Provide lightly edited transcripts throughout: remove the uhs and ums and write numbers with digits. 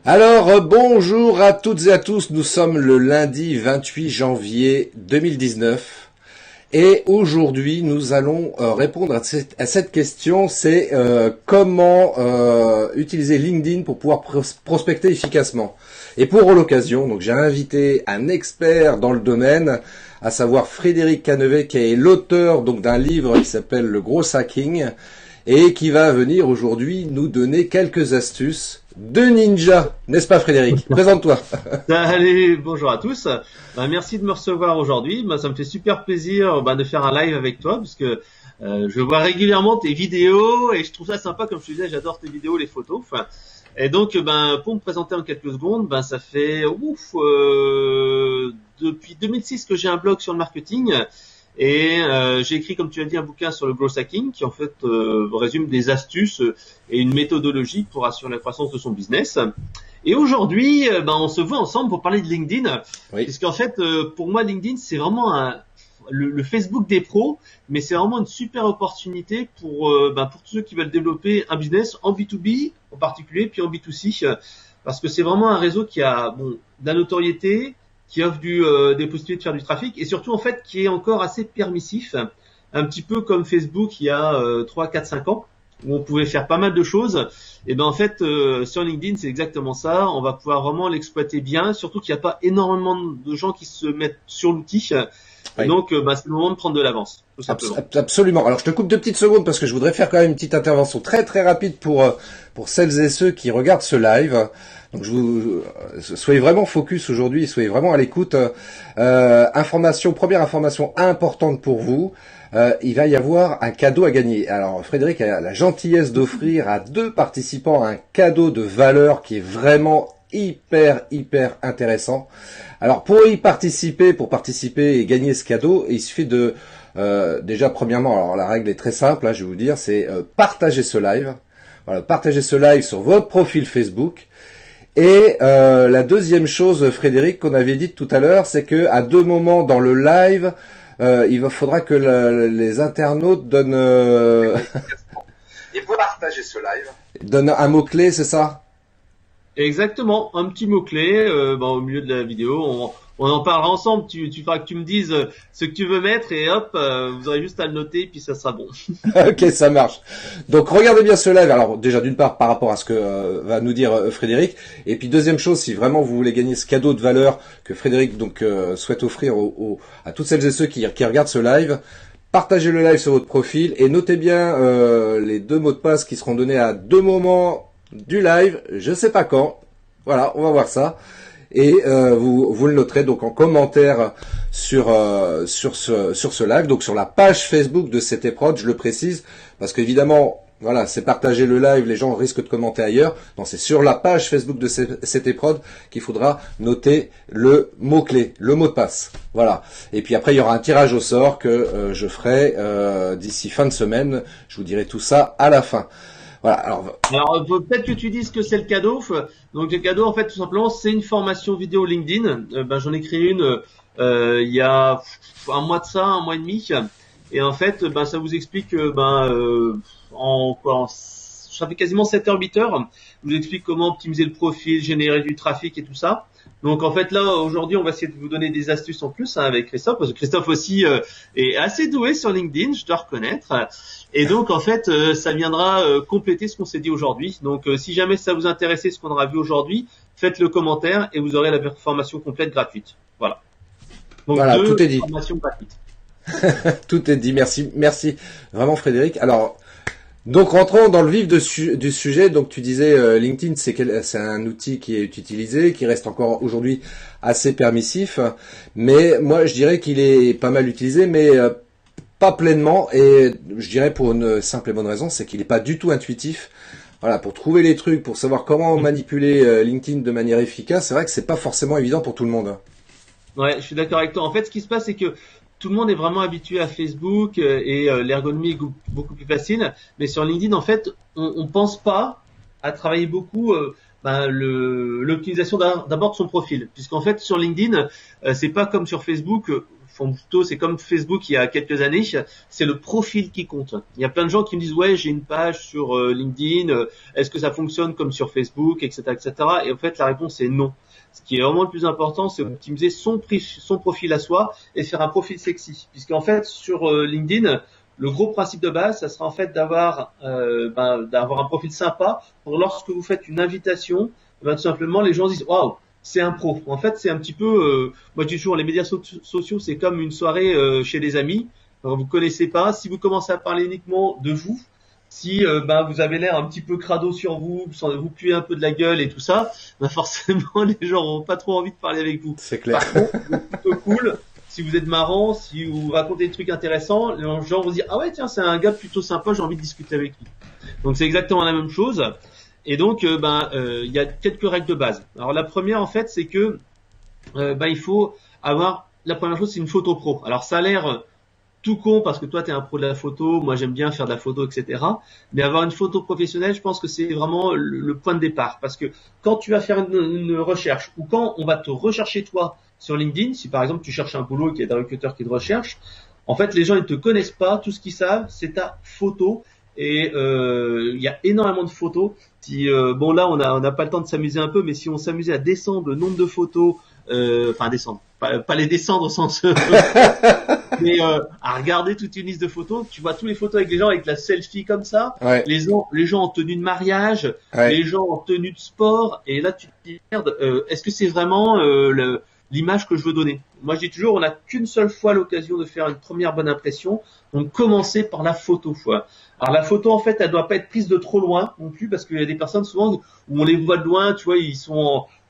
Bonjour à toutes et à tous, nous sommes le lundi 28 janvier 2019 et aujourd'hui nous allons répondre à cette question, c'est comment utiliser LinkedIn pour pouvoir prospecter efficacement. Et pour l'occasion, donc j'ai invité un expert dans le domaine, à savoir Frédéric Cannevet, qui est l'auteur donc d'un livre qui s'appelle Le Gros Hacking et qui va venir aujourd'hui nous donner quelques astuces de ninja, n'est-ce pas Frédéric? Présente-toi. Allez, bonjour à tous. Merci de me recevoir aujourd'hui. Ça me fait super plaisir de faire un live avec toi parce que je vois régulièrement tes vidéos et je trouve ça sympa. Comme je te disais, j'adore tes vidéos, les photos. Et donc, pour me présenter en quelques secondes, ça fait depuis 2006 que j'ai un blog sur le marketing. Et j'ai écrit, comme tu as dit, un bouquin sur le growth hacking qui en fait résume des astuces et une méthodologie pour assurer la croissance de son business. Et aujourd'hui, on se voit ensemble pour parler de LinkedIn, oui. Puisqu'en fait, pour moi, LinkedIn, c'est vraiment le Facebook des pros, mais c'est vraiment une super opportunité pour tous ceux qui veulent développer un business en B2B en particulier, puis en B2C, parce que c'est vraiment un réseau qui a de la notoriété, qui offre des possibilités de faire du trafic et surtout en fait qui est encore assez permissif, un petit peu comme Facebook il y a 3, 4, 5 ans où on pouvait faire pas mal de choses. Et en fait sur LinkedIn c'est exactement ça, on va pouvoir vraiment l'exploiter bien, surtout qu'il n'y a pas énormément de gens qui se mettent sur l'outil. Oui. Donc c'est le moment de prendre de l'avance, tout simplement. Absolument. Alors je te coupe 2 petites secondes parce que je voudrais faire quand même une petite intervention très très rapide pour celles et ceux qui regardent ce live. Donc soyez vraiment focus aujourd'hui, soyez vraiment à l'écoute. Première information importante pour vous, il va y avoir un cadeau à gagner. Alors Frédéric a la gentillesse d'offrir à 2 participants un cadeau de valeur qui est vraiment hyper intéressant. Alors pour participer et gagner ce cadeau, il suffit de déjà premièrement, alors la règle est très simple, je vais vous dire, c'est partager ce live. Voilà, partagez ce live sur votre profil Facebook. Et la deuxième chose, Frédéric, qu'on avait dit tout à l'heure, c'est que à 2 moments dans le live, faudra que les internautes donnent Et pour partager ce live, donnent un mot-clé, c'est ça? Exactement, un petit mot-clé au milieu de la vidéo. On en parlera ensemble. Tu feras que tu me dises ce que tu veux mettre et hop, vous aurez juste à le noter puis ça sera bon. Ok, ça marche. Donc regardez bien ce live. Alors déjà d'une part par rapport à ce que va nous dire Frédéric, et puis deuxième chose, si vraiment vous voulez gagner ce cadeau de valeur que Frédéric souhaite offrir à toutes celles et ceux qui regardent ce live, partagez le live sur votre profil et notez bien les 2 mots de passe qui seront donnés à 2 moments du live, je sais pas quand. Voilà, on va voir ça. Et vous le noterez donc en commentaire sur ce live, donc sur la page Facebook de CT Prod, je le précise, parce qu'évidemment, voilà, c'est partager le live, les gens risquent de commenter ailleurs. Non, c'est sur la page Facebook de CT Prod qu'il faudra noter le mot-clé, le mot de passe. Voilà. Et puis après, il y aura un tirage au sort que je ferai d'ici fin de semaine. Je vous dirai tout ça à la fin. Voilà, alors peut-être que tu dises que c'est le cadeau. Donc le cadeau en fait tout simplement c'est une formation vidéo LinkedIn. J'en ai créé une il y a un mois et demi. Et en fait ça vous explique ça fait quasiment 7 heures, 8 heures. Je vous explique comment optimiser le profil, générer du trafic et tout ça. Donc en fait là aujourd'hui on va essayer de vous donner des astuces en plus avec Christophe, parce que Christophe aussi est assez doué sur LinkedIn, je dois reconnaître. Et donc en fait ça viendra compléter ce qu'on s'est dit aujourd'hui. Donc si jamais ça vous intéresse ce qu'on aura vu aujourd'hui, faites le commentaire et vous aurez la formation complète gratuite. Voilà. Donc voilà, 2 tout est dit. formations gratuites. Tout est dit. Merci vraiment Frédéric. Alors donc rentrons dans le vif du sujet. Donc tu disais LinkedIn, c'est un outil qui est utilisé, qui reste encore aujourd'hui assez permissif, mais moi je dirais qu'il est pas mal utilisé, mais pas pleinement, et je dirais pour une simple et bonne raison, c'est qu'il n'est pas du tout intuitif. Voilà, pour trouver les trucs, pour savoir comment manipuler LinkedIn de manière efficace, c'est vrai que c'est pas forcément évident pour tout le monde. Ouais, je suis d'accord avec toi. En fait, ce qui se passe, c'est que tout le monde est vraiment habitué à Facebook et l'ergonomie est beaucoup plus facile. Mais sur LinkedIn, en fait, on pense pas à travailler beaucoup l'optimisation d'abord de son profil, puisqu'en fait sur LinkedIn, c'est pas comme sur Facebook. font plutôt, c'est comme Facebook il y a quelques années, c'est le profil qui compte. Il y a plein de gens qui me disent ouais, j'ai une page sur LinkedIn, est-ce que ça fonctionne comme sur Facebook, etc., etc. Et en fait, la réponse est non. Ce qui est vraiment le plus important, c'est optimiser son profil à soi et faire un profil sexy. Puisqu'en fait, sur LinkedIn, le gros principe de base, ça sera en fait d'avoir un profil sympa pour lorsque vous faites une invitation, tout simplement les gens disent waouh, c'est un pro. En fait, c'est un petit peu, moi je dis toujours, les médias sociaux, c'est comme une soirée chez des amis. Alors, vous connaissez pas, si vous commencez à parler uniquement de vous, si vous avez l'air un petit peu crado sur vous, vous puez un peu de la gueule et tout ça, forcément les gens n'auront pas trop envie de parler avec vous. C'est clair. Par contre, c'est plutôt cool. Si vous êtes marrant, si vous racontez des trucs intéressants, les gens vont se dire ah ouais tiens c'est un gars plutôt sympa, j'ai envie de discuter avec lui. Donc c'est exactement la même chose. Et donc il y a quelques règles de base. Alors la première en fait c'est que il faut avoir, la première chose c'est une photo pro. Alors ça a l'air tout con parce que toi t'es un pro de la photo, moi j'aime bien faire de la photo, etc. Mais avoir une photo professionnelle, je pense que c'est vraiment le point de départ. Parce que quand tu vas faire une recherche ou quand on va te rechercher toi sur LinkedIn, si par exemple tu cherches un boulot et qu'il y a des recruteurs qui te recherchent, en fait les gens ils te connaissent pas, tout ce qu'ils savent c'est ta photo. Et il y a énormément de photos. Si là on n'a pas le temps de s'amuser un peu, mais si on s'amusait à descendre le nombre de photos, descendre, pas les descendre au sens mais à regarder toute une liste de photos, tu vois tous les photos avec les gens avec la selfie comme ça, Ouais. les gens en tenue de mariage, Ouais. les gens en tenue de sport, et là tu te dis merde, est-ce que c'est vraiment l'image que je veux donner? Moi je dis toujours, on n'a qu'une seule fois l'occasion de faire une première bonne impression, donc commencez par la photo. Alors la photo en fait elle doit pas être prise de trop loin non plus, parce qu'il y a des personnes souvent où on les voit de loin, tu vois,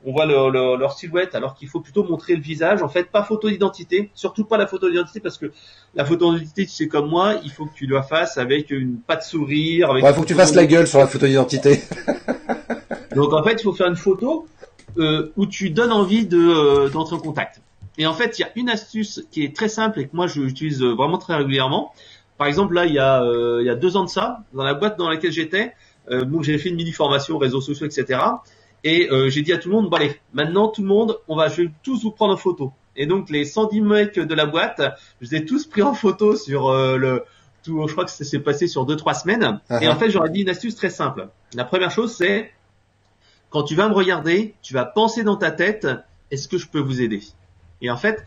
on voit leur silhouette alors qu'il faut plutôt montrer le visage. En fait, pas photo d'identité, surtout pas la photo d'identité, parce que la photo d'identité, tu sais comme moi, il faut que tu la fasses avec pas de sourire. Ouais, faut que tu fasses la gueule sur la photo d'identité. Donc en fait, il faut faire une photo où tu donnes envie d'entrer en contact. Et en fait, il y a une astuce qui est très simple et que moi j'utilise vraiment très régulièrement. Par exemple, là, il y a 2 ans de ça, dans la boîte dans laquelle j'étais, j'ai fait une mini formation réseaux sociaux, etc. Et j'ai dit à tout le monde, bon allez, maintenant tout le monde, je vais tous vous prendre en photo. Et donc les 110 mecs de la boîte, je les ai tous pris en photo sur je crois que ça s'est passé sur 2-3 semaines. Uh-huh. Et en fait, j'aurais dit une astuce très simple. La première chose, c'est quand tu vas me regarder, tu vas penser dans ta tête, est-ce que je peux vous aider? Et en fait,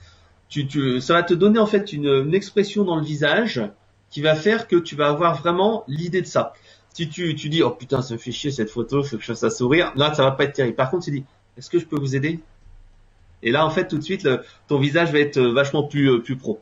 ça va te donner en fait une expression dans le visage qui va faire que tu vas avoir vraiment l'idée de ça. Si tu dis, oh putain, ça me fait chier cette photo, faut que je fasse un sourire, là, ça va pas être terrible. Par contre, tu dis, est-ce que je peux vous aider? Et là, en fait, tout de suite, ton visage va être vachement plus pro.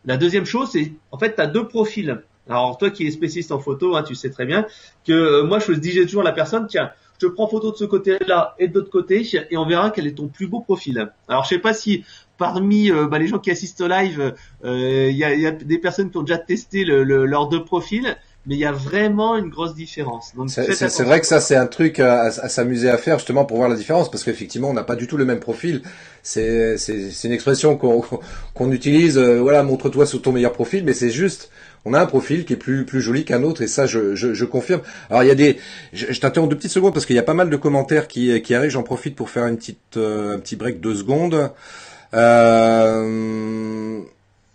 La deuxième chose, c'est, en fait, tu as 2 profils. Alors, toi qui es spécialiste en photo, tu sais très bien que moi, je disais toujours à la personne, tiens, je te prends photo de ce côté-là et de l'autre côté, et on verra quel est ton plus beau profil. Alors, je sais pas si parmi les gens qui assistent au live, il y a des personnes qui ont déjà testé leurs 2 profils. Mais il y a vraiment une grosse différence. Donc c'est vrai que ça c'est un truc à s'amuser à faire justement pour voir la différence, parce qu'effectivement on n'a pas du tout le même profil. C'est une expression qu'on utilise. Voilà, montre-toi sur ton meilleur profil, mais c'est juste on a un profil qui est plus joli qu'un autre, et ça je confirme. Alors il y a je t'interromps 2 petites secondes parce qu'il y a pas mal de commentaires qui arrivent. J'en profite pour faire un petit break 2 secondes.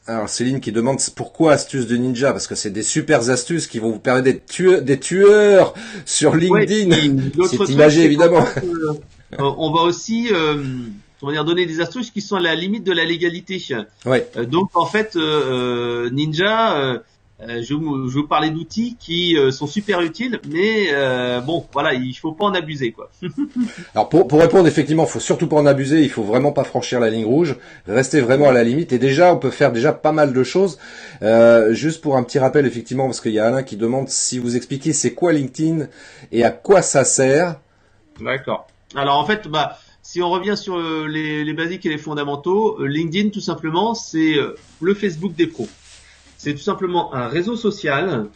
Alors Céline qui demande pourquoi astuces de ninja, parce que c'est des super astuces qui vont vous permettre d'être des tueurs sur LinkedIn. Ouais, c'est imagé évidemment. On va aussi donner des astuces qui sont à la limite de la légalité. Ouais. Donc en fait Ninja, je vais vous parler d'outils qui sont super utiles, mais il faut pas en abuser quoi. Alors pour répondre, effectivement, faut surtout pas en abuser, il faut vraiment pas franchir la ligne rouge, rester vraiment à la limite, et déjà on peut faire déjà pas mal de choses. Juste pour un petit rappel, effectivement, parce qu'il y a Alain qui demande si vous expliquez c'est quoi LinkedIn et à quoi ça sert. D'accord. Alors en fait, si on revient sur les basiques et les fondamentaux, LinkedIn tout simplement c'est le Facebook des pros. C'est tout simplement un réseau social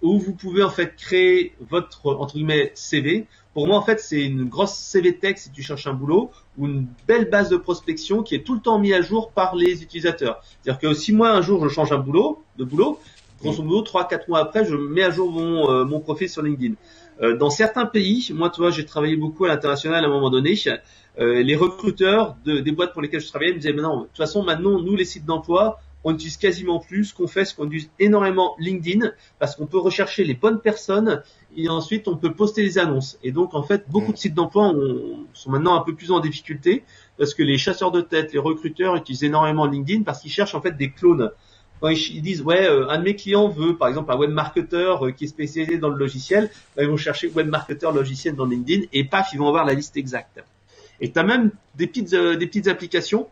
où vous pouvez en fait créer votre entre guillemets CV. Pour moi en fait c'est une grosse CV tech si tu cherches un boulot, ou une belle base de prospection qui est tout le temps mise à jour par les utilisateurs. C'est-à-dire que si moi un jour je change de boulot, grosso modo 3-4 mois après je mets à jour mon profil sur LinkedIn. Dans certains pays, moi tu vois j'ai travaillé beaucoup à l'international à un moment donné, les recruteurs des boîtes pour lesquelles je travaillais me disaient mais non, de toute façon maintenant nous les sites d'emploi on n'utilise quasiment plus. Ce qu'on fait, c'est qu'on utilise énormément LinkedIn parce qu'on peut rechercher les bonnes personnes et ensuite on peut poster les annonces. Et donc en fait, beaucoup de sites d'emploi sont maintenant un peu plus en difficulté parce que les chasseurs de tête, les recruteurs utilisent énormément LinkedIn parce qu'ils cherchent en fait des clones. Quand ils disent un de mes clients veut par exemple un webmarketeur qui est spécialisé dans le logiciel, ils vont chercher webmarketeur logiciel dans LinkedIn et paf, ils vont avoir la liste exacte. Et tu as même des petites applications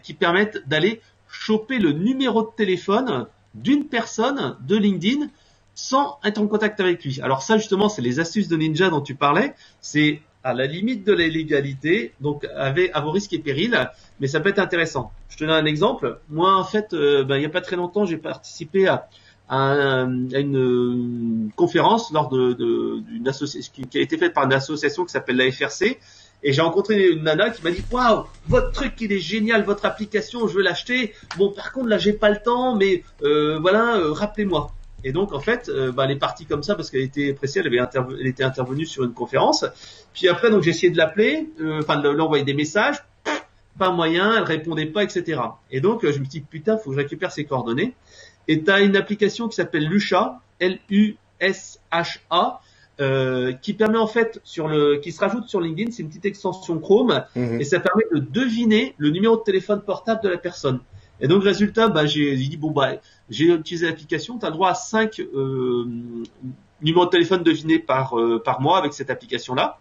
qui permettent d'aller choper le numéro de téléphone d'une personne de LinkedIn sans être en contact avec lui. Alors ça justement, c'est les astuces de ninja dont tu parlais, c'est à la limite de la légalité, donc à vos risques et périls, mais ça peut être intéressant. Je te donne un exemple. Moi, en fait, il n'y a pas très longtemps, j'ai participé à une conférence lors d'une association qui a été faite par une association qui s'appelle la FRC, et j'ai rencontré une nana qui m'a dit waouh, votre truc il est génial, votre application, je veux l'acheter. Bon, par contre là j'ai pas le temps, mais rappelez-moi. Et donc en fait, elle est partie comme ça parce qu'elle était pressée, elle était intervenue sur une conférence. Puis après donc j'ai essayé de l'appeler, de lui envoyer des messages, pas moyen, elle répondait pas, etc. Et donc je me dis putain, faut que je récupère ses coordonnées. Et t'as une application qui s'appelle Lusha, Lusha, qui permet en fait qui se rajoute sur LinkedIn, c'est une petite extension Chrome, et ça permet de deviner le numéro de téléphone portable de la personne. Et donc résultat, j'ai dit j'ai utilisé l'application, tu as le droit à 5 numéros de téléphone devinés par mois avec cette application-là.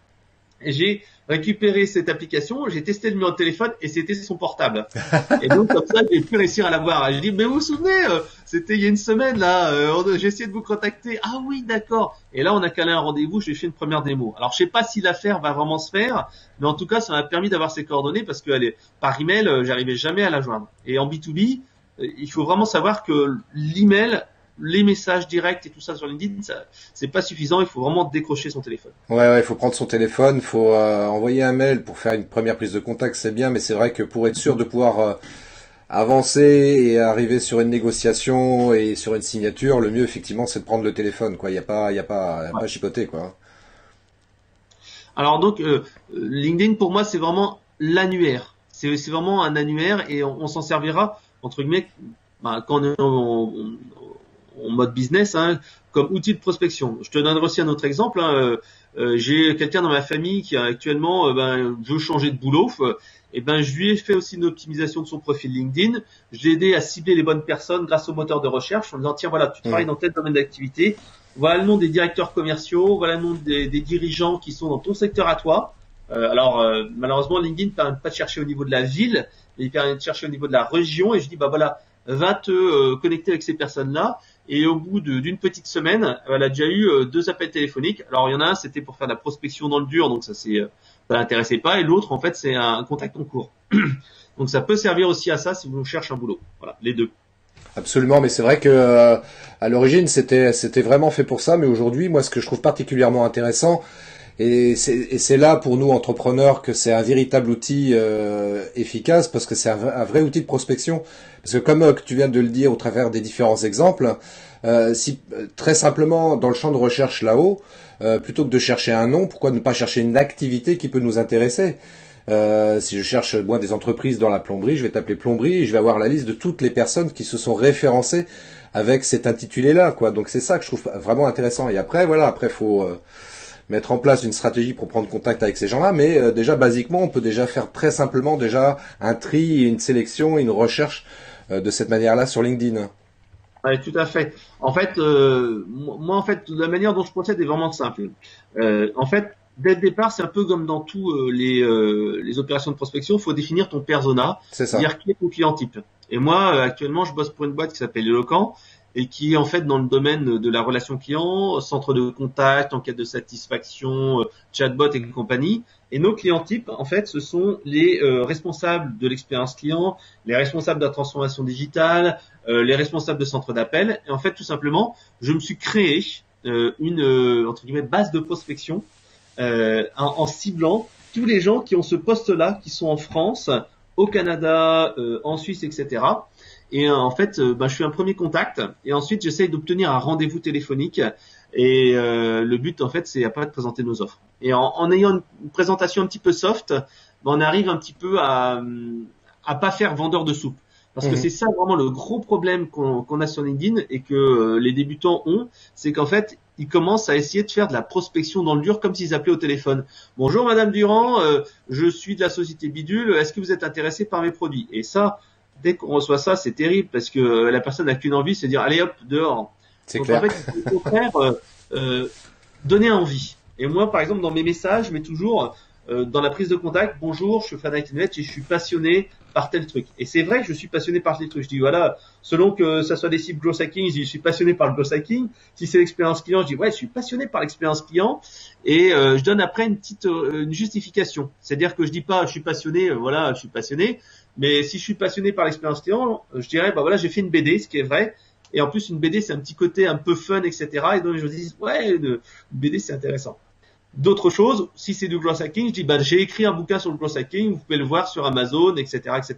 Et j'ai récupéré cette application, j'ai testé le numéro de téléphone et c'était son portable. Et donc comme ça, j'ai pu réussir à l'avoir. J'ai dit mais vous vous souvenez, c'était il y a une semaine là, j'ai essayé de vous contacter. Ah oui, d'accord. Et là on a calé un rendez-vous, j'ai fait une première démo. Alors je sais pas si l'affaire va vraiment se faire, mais en tout cas ça m'a permis d'avoir ses coordonnées parce que par email, j'arrivais jamais à la joindre. Et en B2B, il faut vraiment savoir que l'email, les messages directs et tout ça sur LinkedIn, c'est pas suffisant. Il faut vraiment décrocher son téléphone. Ouais, il faut prendre son téléphone, faut envoyer un mail pour faire une première prise de contact, c'est bien, mais c'est vrai que pour être sûr de pouvoir avancer et arriver sur une négociation et sur une signature, le mieux effectivement, c'est de prendre le téléphone, quoi. Il y a pas à chipoter, quoi. Alors donc LinkedIn pour moi c'est vraiment l'annuaire. C'est vraiment un annuaire et on s'en servira entre guillemets quand on est en mode business, comme outil de prospection. Je te donnerai aussi un autre exemple. J'ai quelqu'un dans ma famille qui actuellement veut changer de boulot. Je lui ai fait aussi une optimisation de son profil LinkedIn. Je l'ai aidé à cibler les bonnes personnes grâce au moteur de recherche en disant tiens voilà, tu travailles dans tel domaine d'activité. Voilà le nom des directeurs commerciaux, voilà le nom des dirigeants qui sont dans ton secteur à toi. Malheureusement LinkedIn ne permet pas de chercher au niveau de la ville, mais il permet de chercher au niveau de la région. Et je dis va te connecter avec ces personnes-là. Et au bout d'une petite semaine, elle a déjà eu 2 appels téléphoniques. Alors il y en a un, c'était pour faire de la prospection dans le dur, donc ça l'intéressait pas. Et l'autre, en fait, c'est un contact en cours. Donc ça peut servir aussi à ça si vous cherchez un boulot. Voilà, les deux. Absolument, mais c'est vrai que à l'origine c'était vraiment fait pour ça, mais aujourd'hui, moi, ce que je trouve particulièrement intéressant, et c'est là pour nous entrepreneurs que c'est un véritable outil efficace parce que c'est un vrai outil de prospection. Parce que comme tu viens de le dire au travers des différents exemples, si très simplement dans le champ de recherche là-haut, plutôt que de chercher un nom, pourquoi ne pas chercher une activité qui peut nous intéresser? Si je cherche moi des entreprises dans la plomberie, je vais taper plomberie et je vais avoir la liste de toutes les personnes qui se sont référencées avec cet intitulé-là, quoi. Donc c'est ça que je trouve vraiment intéressant. Et après faut mettre en place une stratégie pour prendre contact avec ces gens-là, mais déjà basiquement, on peut déjà faire très simplement déjà un tri, une sélection, une recherche de cette manière-là sur LinkedIn. Oui, tout à fait. En fait, moi, en fait, la manière dont je procède est vraiment simple. En fait, dès le départ, c'est un peu comme dans tous les opérations de prospection, il faut définir ton persona, c'est-à-dire qui est ton client type. Et moi, actuellement, je bosse pour une boîte qui s'appelle Eloquent et qui est en fait dans le domaine de la relation client, centre de contact, enquête de satisfaction, chatbot et compagnie. Et nos clients types, en fait, ce sont les responsables de l'expérience client, les responsables de la transformation digitale, les responsables de centre d'appel. Et en fait, tout simplement, je me suis créé une entre guillemets base de prospection en ciblant tous les gens qui ont ce poste-là, qui sont en France, au Canada, en Suisse, etc. Et en fait, je fais un premier contact et ensuite j'essaye d'obtenir un rendez-vous téléphonique. Et le but, en fait, c'est après de présenter nos offres. Et en ayant une présentation un petit peu soft, on arrive un petit peu à pas faire vendeur de soupe. Parce que c'est ça vraiment le gros problème qu'on a sur LinkedIn et que les débutants ont, c'est qu'en fait, ils commencent à essayer de faire de la prospection dans le dur comme s'ils appelaient au téléphone. Bonjour Madame Durand, je suis de la société Bidule, est-ce que vous êtes intéressé par mes produits? Et ça, dès qu'on reçoit ça, c'est terrible parce que la personne n'a qu'une envie, c'est de dire allez hop, dehors. C'est Donc clair. en fait, il faut faire donner envie. Et moi, par exemple, dans mes messages, je mets toujours dans la prise de contact, bonjour, je suis fan Internet et je suis passionné par tel truc. Et c'est vrai que je suis passionné par tel truc. Je dis voilà, selon que ça soit des sites growth hacking, je dis je suis passionné par le growth hacking. Si c'est l'expérience client, je dis ouais, je suis passionné par l'expérience client. Et je donne après une justification. C'est-à-dire que je dis pas je suis passionné, voilà, je suis passionné. Mais si je suis passionné par l'expérience client, je dirais bah voilà, j'ai fait une BD, ce qui est vrai. Et en plus, une BD, c'est un petit côté un peu fun, etc. Et donc, je me dis, ouais, une BD, c'est intéressant. D'autres choses, si c'est du growth hacking, je dis, bah, j'ai écrit un bouquin sur le growth hacking, vous pouvez le voir sur Amazon, etc., etc.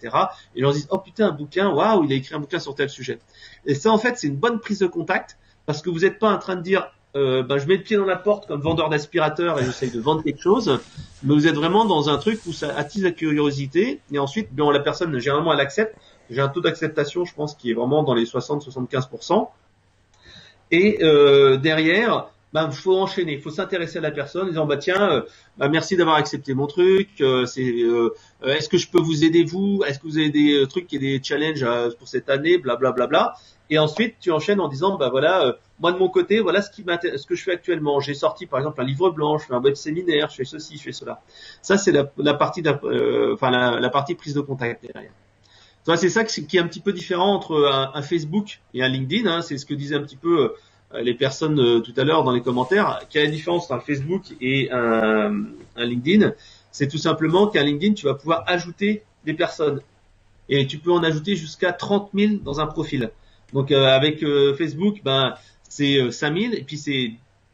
Et les gens disent, oh putain, un bouquin, waouh, il a écrit un bouquin sur tel sujet. Et ça, en fait, c'est une bonne prise de contact parce que vous n'êtes pas en train de dire, bah, je mets le pied dans la porte comme vendeur d'aspirateur et j'essaye de vendre quelque chose, mais vous êtes vraiment dans un truc où ça attise la curiosité et ensuite, bon, la personne, généralement, elle accepte. J'ai un taux d'acceptation, je pense, qui est vraiment dans les 60-75%. Et derrière, ben faut enchaîner, faut s'intéresser à la personne en disant bah tiens, bah, merci d'avoir accepté mon truc. Est-ce que je peux vous aider vous? Est-ce que vous avez des trucs et des challenges pour cette année, blablabla. Bla, bla, bla. Et ensuite tu enchaînes en disant bah voilà, moi de mon côté, voilà ce que je fais actuellement. J'ai sorti par exemple un livre blanc, je fais un web séminaire, je fais ceci, je fais cela. Ça c'est la partie la partie prise de contact derrière. C'est ça qui est un petit peu différent entre un Facebook et un LinkedIn. Hein, c'est ce que disaient un petit peu les personnes tout à l'heure dans les commentaires. Quelle est la différence entre un Facebook et un LinkedIn? C'est tout simplement qu'un LinkedIn, tu vas pouvoir ajouter des personnes. Et tu peux en ajouter jusqu'à 30 000 dans un profil. Donc avec Facebook, ben c'est 5 000. Et puis c'est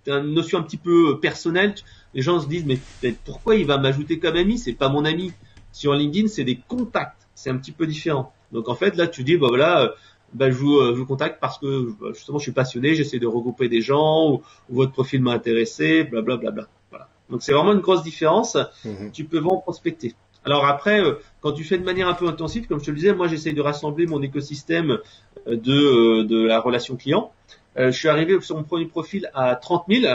une notion un petit peu personnelle. Les gens se disent, mais pourquoi il va m'ajouter comme ami? C'est pas mon ami. Sur LinkedIn, c'est des contacts. C'est un petit peu différent. Donc en fait, là, tu dis, bah voilà, bah, je vous contacte parce que justement, je suis passionné, j'essaie de regrouper des gens, ou votre profil m'a intéressé, blablabla. Bla, bla, bla. Voilà. Donc c'est vraiment une grosse différence. Tu peux vraiment prospecter. Alors après, quand tu fais de manière un peu intensive, comme je te le disais, moi, j'essaie de rassembler mon écosystème de la relation client. Je suis arrivé sur mon premier profil à 30 000.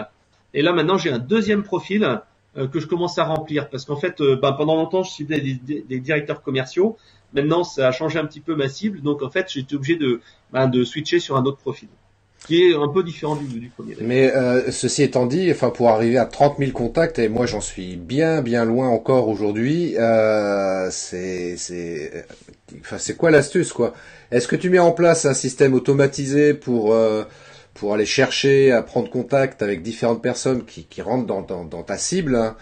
Et là, maintenant, j'ai un deuxième profil que je commence à remplir parce qu'en fait, pendant longtemps, je suivais des directeurs commerciaux. Maintenant, ça a changé un petit peu ma cible, donc en fait, j'étais obligé de switcher sur un autre profil, qui est un peu différent du premier. Mais ceci étant dit, enfin pour arriver à 30 000 contacts, et moi j'en suis bien loin encore aujourd'hui, c'est quoi l'astuce quoi? Est-ce que tu mets en place un système automatisé pour aller chercher à prendre contact avec différentes personnes qui rentrent dans ta cible, hein,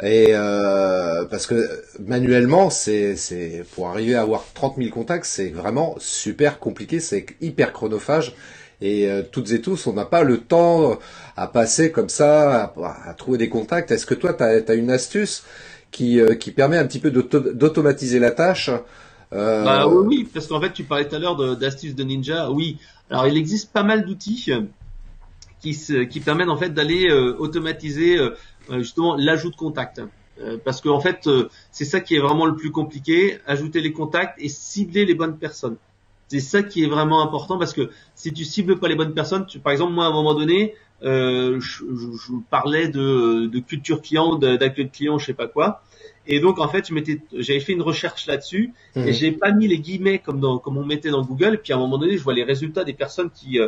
et parce que manuellement, c'est pour arriver à avoir 30 000 contacts, c'est vraiment super compliqué, c'est hyper chronophage. Et toutes et tous, on n'a pas le temps à passer comme ça, à trouver des contacts. Est-ce que toi, tu as une astuce qui permet un petit peu d'automatiser la tâche? Bah oui, parce qu'en fait, tu parlais tout à l'heure d'astuces de ninja. Oui, alors il existe pas mal d'outils qui permettent en fait d'aller automatiser justement l'ajout de contacts. Parce que en fait, c'est ça qui est vraiment le plus compliqué, ajouter les contacts et cibler les bonnes personnes. C'est ça qui est vraiment important parce que si tu cibles pas les bonnes personnes, par exemple moi à un moment donné, je parlais de culture client, d'accueil de client, je sais pas quoi, et donc en fait j'avais fait une recherche là-dessus et j'ai pas mis les guillemets comme on mettait dans Google. Et puis à un moment donné, je vois les résultats des personnes qui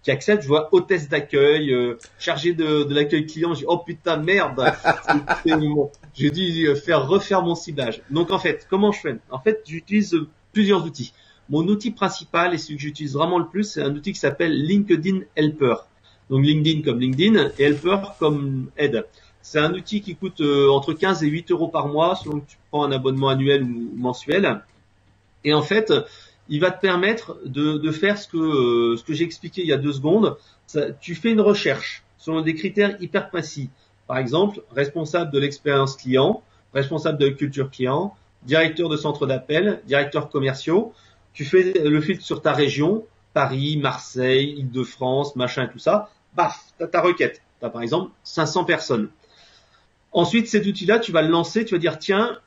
acceptent, je vois hôtesse d'accueil, chargée de l'accueil client, je dis oh putain merde, j'ai dû refaire mon ciblage. Donc en fait, comment je fais? En fait, j'utilise plusieurs outils. Mon outil principal et celui que j'utilise vraiment le plus, c'est un outil qui s'appelle LinkedIn Helper. Donc LinkedIn comme LinkedIn et Helper comme aide. C'est un outil qui coûte entre 15 et 8 euros par mois selon que tu prends un abonnement annuel ou mensuel. Et en fait, il va te permettre de faire ce que j'ai expliqué il y a 2 secondes. Tu fais une recherche selon des critères hyper précis. Par exemple, responsable de l'expérience client, responsable de la culture client, directeur de centre d'appel, directeurs commerciaux. Tu fais le filtre sur ta région, Paris, Marseille, Île-de-France, machin et tout ça. Baf, t'as ta requête. T'as par exemple 500 personnes. Ensuite, cet outil-là, tu vas le lancer, tu vas dire, tiens,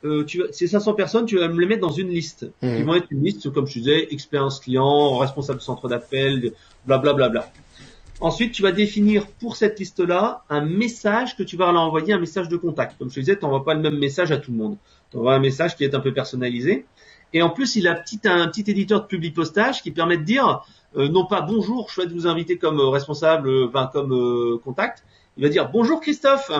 ces 500 personnes, tu vas me les mettre dans une liste. Qui vont être une liste, comme je disais, expérience client, responsable de centre d'appel, blablabla. Ensuite, tu vas définir pour cette liste-là un message que tu vas leur envoyer, un message de contact. Comme je te disais, tu n'envoies pas le même message à tout le monde. Tu envoies un message qui est un peu personnalisé. Et en plus, il a un petit éditeur de public postage qui permet de dire, non pas bonjour, je souhaite vous inviter comme responsable, comme contact. Il va dire bonjour Christophe,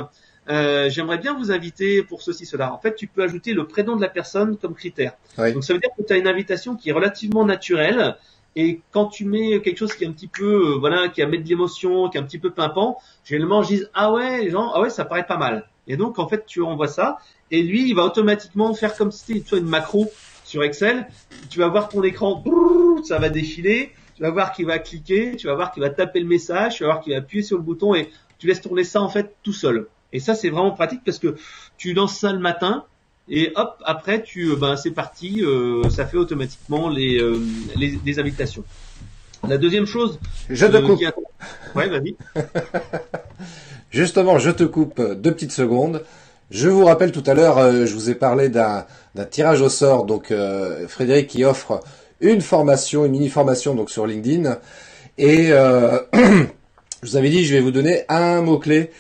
j'aimerais bien vous inviter pour ceci, cela. En fait, tu peux ajouter le prénom de la personne comme critère. Oui. Donc ça veut dire que tu as une invitation qui est relativement naturelle. Et quand tu mets quelque chose qui est un petit peu, qui amène de l'émotion, qui est un petit peu pimpant, généralement, je dis, ah ouais, ça paraît pas mal. Et donc, en fait, tu envoies ça, et lui, il va automatiquement faire comme si c'était une macro sur Excel. Tu vas voir ton écran, ça va défiler, tu vas voir qu'il va cliquer, tu vas voir qu'il va taper le message, tu vas voir qu'il va appuyer sur le bouton, et tu laisses tourner ça, en fait, tout seul. Et ça, c'est vraiment pratique parce que tu lances ça le matin, et hop, après, c'est parti, ça fait automatiquement les invitations. La deuxième chose. Je te coupe. Ouais, vas-y. Justement, je te coupe 2 petites secondes. Je vous rappelle tout à l'heure, je vous ai parlé d'un tirage au sort, donc Frédéric qui offre une formation, une mini-formation donc sur LinkedIn. Et je vous avais dit, je vais vous donner un mot-clé.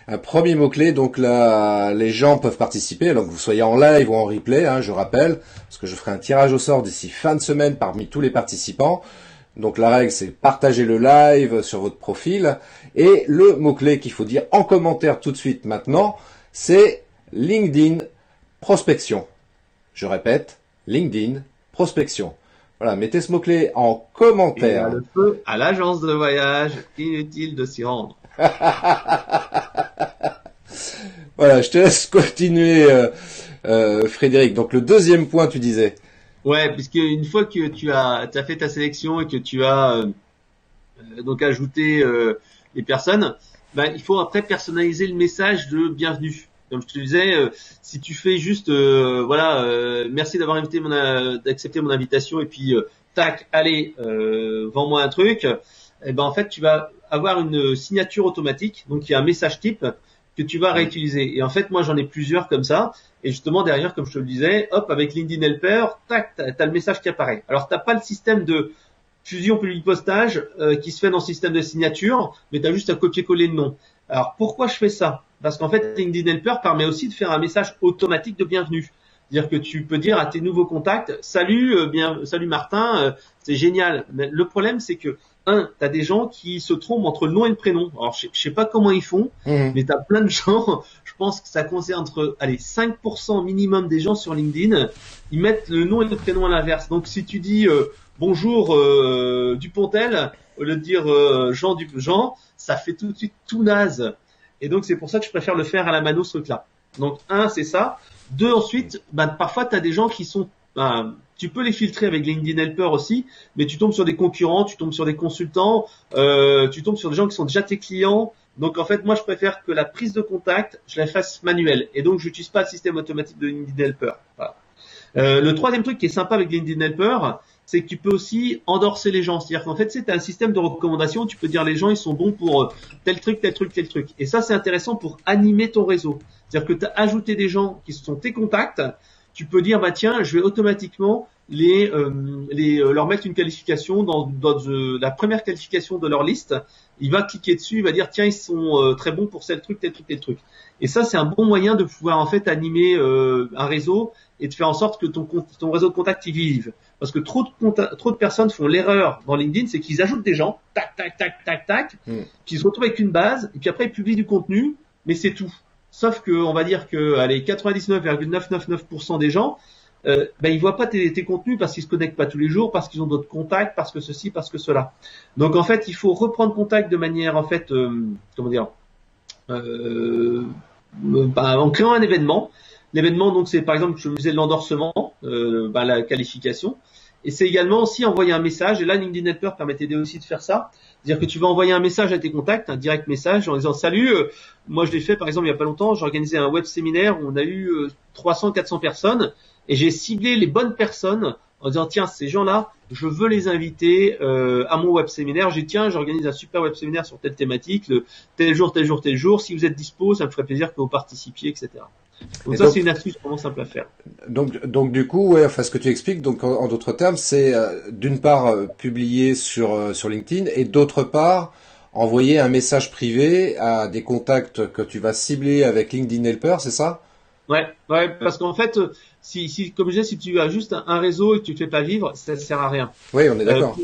Un premier mot-clé, donc là, les gens peuvent participer, alors que vous soyez en live ou en replay, je rappelle, parce que je ferai un tirage au sort d'ici fin de semaine parmi tous les participants. Donc la règle, c'est partager le live sur votre profil. Et le mot-clé qu'il faut dire en commentaire tout de suite maintenant, c'est LinkedIn prospection. Je répète, LinkedIn prospection. Voilà, mettez ce mot-clé en commentaire. Et le feu à l'agence de voyage, inutile de s'y rendre. Voilà, je te laisse continuer, Frédéric. Donc le deuxième point, tu disais. Ouais, puisque une fois que tu as fait ta sélection et que tu as donc ajouté les personnes, il faut après personnaliser le message de bienvenue. Comme je te disais, si tu fais juste merci d'avoir d'accepter mon invitation et puis tac, allez, vends-moi un truc. En fait, tu vas avoir une signature automatique, donc il y a un message type que tu vas réutiliser. Et en fait, moi, j'en ai plusieurs comme ça. Et justement, derrière, comme je te le disais, hop, avec LinkedIn Helper, tac, t'as le message qui apparaît. Alors, t'as pas le système de fusion public postage qui se fait dans le système de signature, mais t'as juste à copier-coller le nom. Alors, pourquoi je fais ça? Parce qu'en fait, LinkedIn Helper permet aussi de faire un message automatique de bienvenue. C'est-à-dire que tu peux dire à tes nouveaux contacts, salut Martin, c'est génial. Mais le problème, c'est que t'as des gens qui se trompent entre le nom et le prénom. Alors, je sais pas comment ils font, mais t'as plein de gens. Je pense que ça concerne entre 5% minimum des gens sur LinkedIn. Ils mettent le nom et le prénom à l'inverse. Donc, si tu dis bonjour Dupontel au lieu de dire Jean, ça fait tout de suite tout naze. Et donc, c'est pour ça que je préfère le faire à la mano, ce truc-là. Donc, c'est ça. 2, ensuite, parfois, t'as des gens qui sont tu peux les filtrer avec LinkedIn Helper aussi, mais tu tombes sur des concurrents, tu tombes sur des consultants, tu tombes sur des gens qui sont déjà tes clients. Donc en fait, moi je préfère que la prise de contact, je la fasse manuelle. Et donc je n'utilise pas le système automatique de LinkedIn Helper. Voilà. Le troisième truc qui est sympa avec LinkedIn Helper, c'est que tu peux aussi endorser les gens. C'est-à-dire qu'en fait, c'est un système de recommandation. Tu peux dire les gens, ils sont bons pour tel truc, tel truc, tel truc. Et ça, c'est intéressant pour animer ton réseau. C'est-à-dire que tu as ajouté des gens qui sont tes contacts. Tu peux dire, tiens, je vais automatiquement leur mettre une qualification dans la première qualification de leur liste. Il va cliquer dessus, il va dire, tiens, ils sont très bons pour tel truc, tel truc, tel truc. Et ça, c'est un bon moyen de pouvoir en fait animer un réseau et de faire en sorte que ton réseau de contacts y vive. Parce que trop de personnes font l'erreur dans LinkedIn, c'est qu'ils ajoutent des gens, tac, tac, tac, tac, tac, qui se retrouvent avec une base, et puis après ils publient du contenu, mais c'est tout. Sauf que on va dire que 99,999% des gens, ils voient pas tes contenus parce qu'ils se connectent pas tous les jours, parce qu'ils ont d'autres contacts, parce que ceci, parce que cela. Donc en fait, il faut reprendre contact de manière en fait, en créant un événement. L'événement, donc, c'est par exemple, je me disais l'endorsement, la qualification. Et c'est également aussi envoyer un message. Et là, LinkedIn Helper permet d'aider aussi de faire ça. C'est-à-dire que tu vas envoyer un message à tes contacts, un direct message en disant salut, moi je l'ai fait par exemple il y a pas longtemps, j'ai organisé un web séminaire où on a eu 300-400 personnes et j'ai ciblé les bonnes personnes en disant tiens, ces gens-là, je veux les inviter à mon web séminaire. J'organise un super web séminaire sur telle thématique, tel jour, tel jour, tel jour. Si vous êtes dispo, ça me ferait plaisir que vous participiez, etc. Donc ça, c'est une astuce vraiment simple à faire. Donc du coup, ouais, enfin ce que tu expliques, donc en d'autres termes, c'est d'une part publier sur LinkedIn et d'autre part envoyer un message privé à des contacts que tu vas cibler avec LinkedIn Helper, c'est ça? Ouais, parce qu'en fait, comme je disais, si tu as juste un réseau et que tu te fais pas vivre, ça sert à rien. Oui, on est d'accord.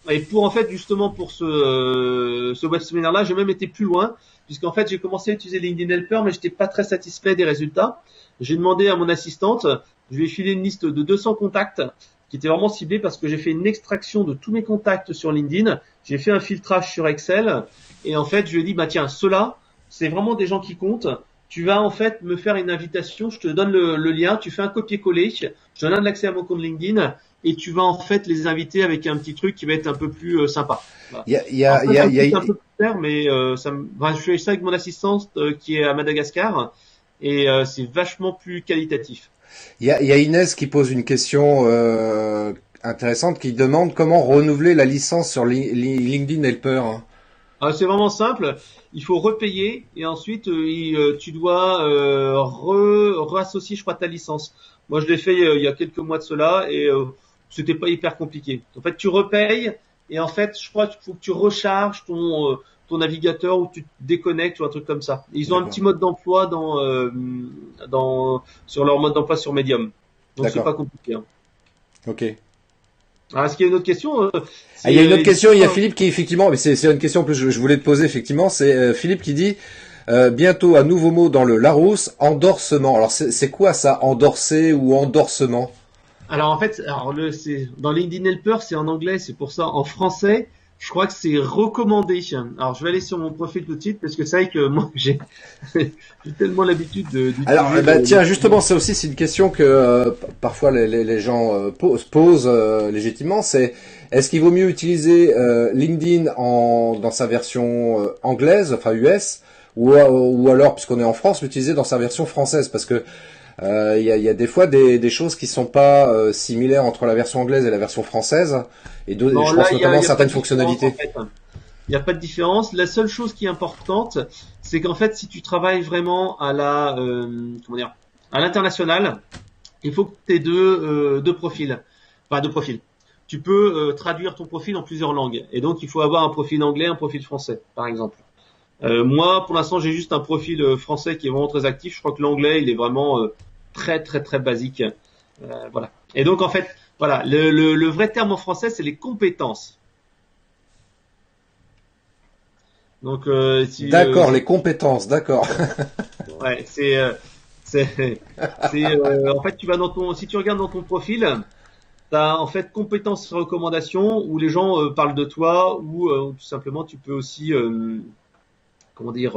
Et pour en fait justement pour ce web séminaire-là, j'ai même été plus loin puisqu'en fait j'ai commencé à utiliser LinkedIn Helper, mais j'étais pas très satisfait des résultats. J'ai demandé à mon assistante, je lui ai filé une liste de 200 contacts qui étaient vraiment ciblés parce que j'ai fait une extraction de tous mes contacts sur LinkedIn, j'ai fait un filtrage sur Excel et en fait je lui ai dit bah tiens ceux-là c'est vraiment des gens qui comptent. Tu vas en fait me faire une invitation, je te donne le lien, tu fais un copier-coller, je te donne l'accès à mon compte LinkedIn et tu vas en fait les inviter avec un petit truc qui va être un peu plus sympa. Voilà. Il y a un peu plus cher, mais je fais ça avec mon assistante qui est à Madagascar et c'est vachement plus qualitatif. Il y a Inès qui pose une question intéressante qui demande comment renouveler la licence sur LinkedIn Helper. C'est vraiment simple. Il faut repayer et ensuite tu dois réassocier, je crois, ta licence. Moi, je l'ai fait il y a quelques mois de cela et c'était pas hyper compliqué. En fait, tu repayes et en fait, je crois qu'il faut que tu recharges ton navigateur ou tu te déconnectes ou un truc comme ça. Ils ont un petit mode d'emploi sur leur mode d'emploi sur Medium. Donc c'est pas compliqué. Ok. Alors, est-ce qu'il y a une autre question il y a une autre question, il y a Philippe qui effectivement, mais c'est une question en plus je voulais te poser effectivement, c'est Philippe qui dit bientôt un nouveau mot dans le Larousse, endorsement. Alors c'est quoi ça, endorser ou endorsement? Alors en fait, dans LinkedIn Helper, c'est en anglais, c'est pour ça en français, je crois que c'est recommandé. Alors je vais aller sur mon profil tout de suite parce que c'est vrai que moi j'ai tellement l'habitude d'utiliser. Alors tiens, justement, c'est une question que parfois les gens posent légitimement, c'est est-ce qu'il vaut mieux utiliser LinkedIn dans sa version anglaise, enfin US, ou alors puisqu'on est en France, l'utiliser dans sa version française, parce que il y a des fois des choses qui sont pas similaires entre la version anglaise et la version française, et je pense notamment certaines fonctionnalités. En fait. Il n'y a pas de différence. La seule chose qui est importante, c'est qu'en fait, si tu travailles vraiment à à l'international, il faut que tu aies deux profils. Enfin, deux profils. Tu peux traduire ton profil en plusieurs langues. Et donc, il faut avoir un profil anglais, un profil français, par exemple. Moi, pour l'instant, j'ai juste un profil français qui est vraiment très actif. Je crois que l'anglais, il est vraiment très, très, très basique. Voilà. Et donc, en fait, voilà, le vrai terme en français, c'est les compétences. Donc, d'accord, les compétences, d'accord. Ouais, en fait, si tu regardes dans ton profil, t'as en fait compétences et recommandations où les gens parlent de toi ou tout simplement tu peux aussi dire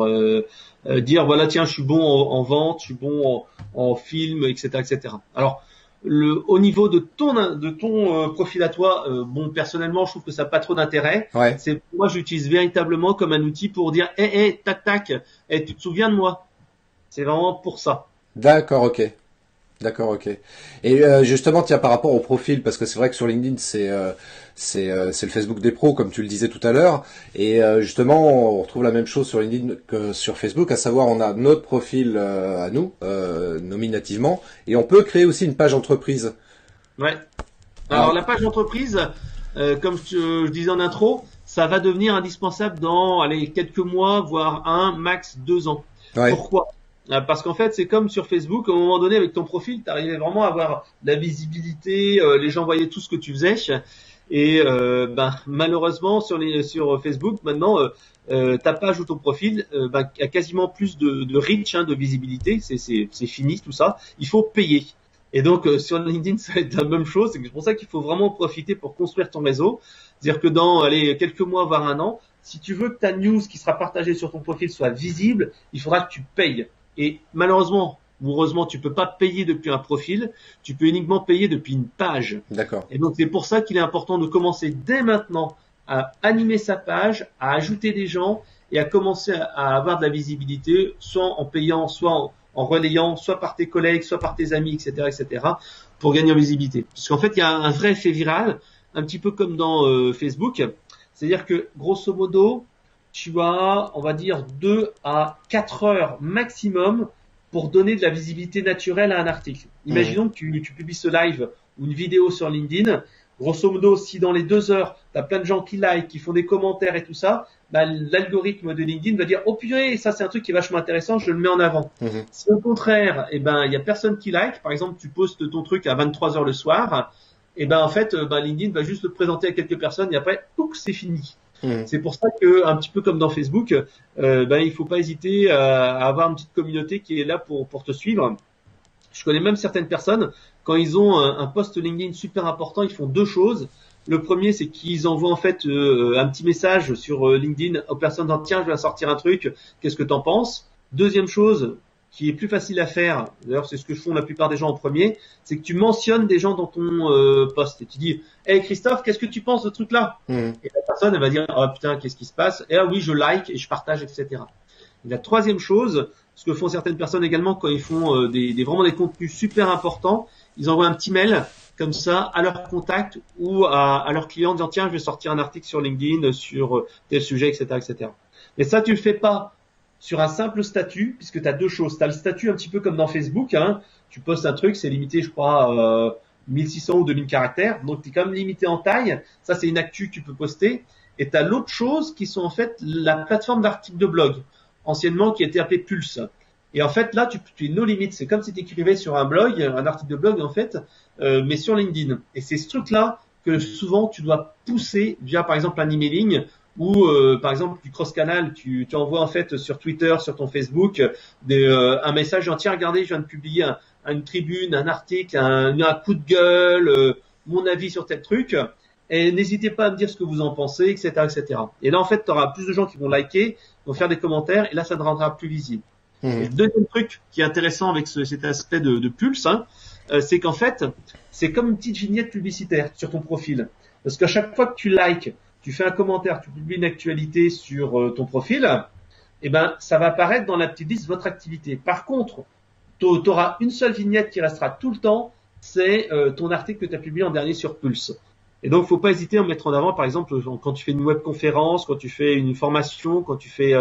voilà tiens je suis bon en vente, je suis bon en film, etc., etc. Alors au niveau de ton profil à toi, bon personnellement je trouve que ça n'a pas trop d'intérêt. Ouais. Moi j'utilise véritablement comme un outil pour dire tac tac, tu te souviens de moi. C'est vraiment pour ça. D'accord, ok. Et justement, tiens, par rapport au profil, parce que c'est vrai que sur LinkedIn, c'est le Facebook des pros, comme tu le disais tout à l'heure. Et justement, on retrouve la même chose sur LinkedIn que sur Facebook, à savoir, on a notre profil à nous, nominativement, et on peut créer aussi une page entreprise. Ouais. Alors la page entreprise, comme je disais en intro, ça va devenir indispensable dans quelques mois, voire max 2 ans. Ouais. Pourquoi ? Parce qu'en fait, c'est comme sur Facebook, à un moment donné, avec ton profil, tu arrivais vraiment à avoir de la visibilité, les gens voyaient tout ce que tu faisais. Et malheureusement, sur Facebook, maintenant, ta page ou ton profil a quasiment plus de reach, de visibilité. C'est fini tout ça. Il faut payer. Et donc, sur LinkedIn, ça va être la même chose. C'est pour ça qu'il faut vraiment profiter pour construire ton réseau. C'est-à-dire que dans quelques mois, voire 1 an, si tu veux que ta news qui sera partagée sur ton profil soit visible, il faudra que tu payes. Et malheureusement ou heureusement, tu peux pas payer depuis un profil, tu peux uniquement payer depuis une page. D'accord. Et donc c'est pour ça qu'il est important de commencer dès maintenant à animer sa page, à ajouter des gens et à commencer à avoir de la visibilité, soit en payant, soit en relayant, soit par tes collègues, soit par tes amis, etc., etc., pour gagner en visibilité. Parce qu'en fait, il y a un vrai effet viral, un petit peu comme dans Facebook. C'est-à-dire que, grosso modo, tu as, on va dire, 2 à 4 heures maximum pour donner de la visibilité naturelle à un article. Imaginons que tu publies ce live ou une vidéo sur LinkedIn. Grosso modo, si dans les 2 heures, tu as plein de gens qui like, qui font des commentaires et tout ça, bah, l'algorithme de LinkedIn va dire « Oh purée, ça c'est un truc qui est vachement intéressant, je le mets en avant. Si au contraire, eh ben, il y a personne qui like, par exemple, tu postes ton truc à 23 heures le soir, et ben en fait, LinkedIn va juste le présenter à quelques personnes et après, pouc, c'est fini. C'est pour ça que, un petit peu comme dans Facebook, il faut pas hésiter à avoir une petite communauté qui est là pour te suivre. Je connais même certaines personnes, quand ils ont un post LinkedIn super important, ils font 2 choses. Le premier, c'est qu'ils envoient en fait un petit message sur LinkedIn aux personnes disant tiens, je vais sortir un truc, qu'est-ce que t'en penses? Deuxième chose, qui est plus facile à faire, d'ailleurs c'est ce que font la plupart des gens en premier, c'est que tu mentionnes des gens dans ton post et tu dis hey Christophe, qu'est-ce que tu penses de ce truc-là? Et la personne elle va dire oh putain, qu'est-ce qui se passe? Et là oui, je like et je partage, etc. Et la troisième chose, ce que font certaines personnes également quand ils font vraiment des contenus super importants, ils envoient un petit mail comme ça à leur contact ou à leurs clients en disant tiens, je vais sortir un article sur LinkedIn sur tel sujet, etc., etc. Mais ça, tu le fais pas sur un simple statut, puisque tu as 2 choses. Tu as le statut un petit peu comme dans Facebook, hein. Tu postes un truc, c'est limité, je crois, 1600 ou 2000 caractères, donc tu es quand même limité en taille. Ça, c'est une actu que tu peux poster. Et tu as l'autre chose qui sont en fait la plateforme d'articles de blog, anciennement qui était appelée Pulse. Et en fait, là, tu es no limite. C'est comme si tu écrivais sur un blog, un article de blog en fait, mais sur LinkedIn. Et c'est ce truc-là que souvent tu dois pousser via par exemple un emailing ou par exemple du cross-canal. Tu envoies en fait sur Twitter, sur ton Facebook, un message en tiens, regardez, je viens de publier une tribune, un article, un coup de gueule, mon avis sur tel truc. Et n'hésitez pas à me dire ce que vous en pensez, etc., etc. Et là, en fait, tu auras plus de gens qui vont liker, vont faire des commentaires, et là, ça te rendra plus visible. Et le deuxième truc qui est intéressant avec cet aspect de Pulse, hein, c'est qu'en fait, c'est comme une petite vignette publicitaire sur ton profil. Parce qu'à chaque fois que tu likes, tu fais un commentaire, tu publies une actualité sur ton profil, eh ben, ça va apparaître dans la petite liste votre activité. Par contre, tu auras une seule vignette qui restera tout le temps, c'est ton article que tu as publié en dernier sur Pulse. Et donc, faut pas hésiter à en mettre en avant, par exemple, quand tu fais une webconférence, quand tu fais une formation, quand tu fais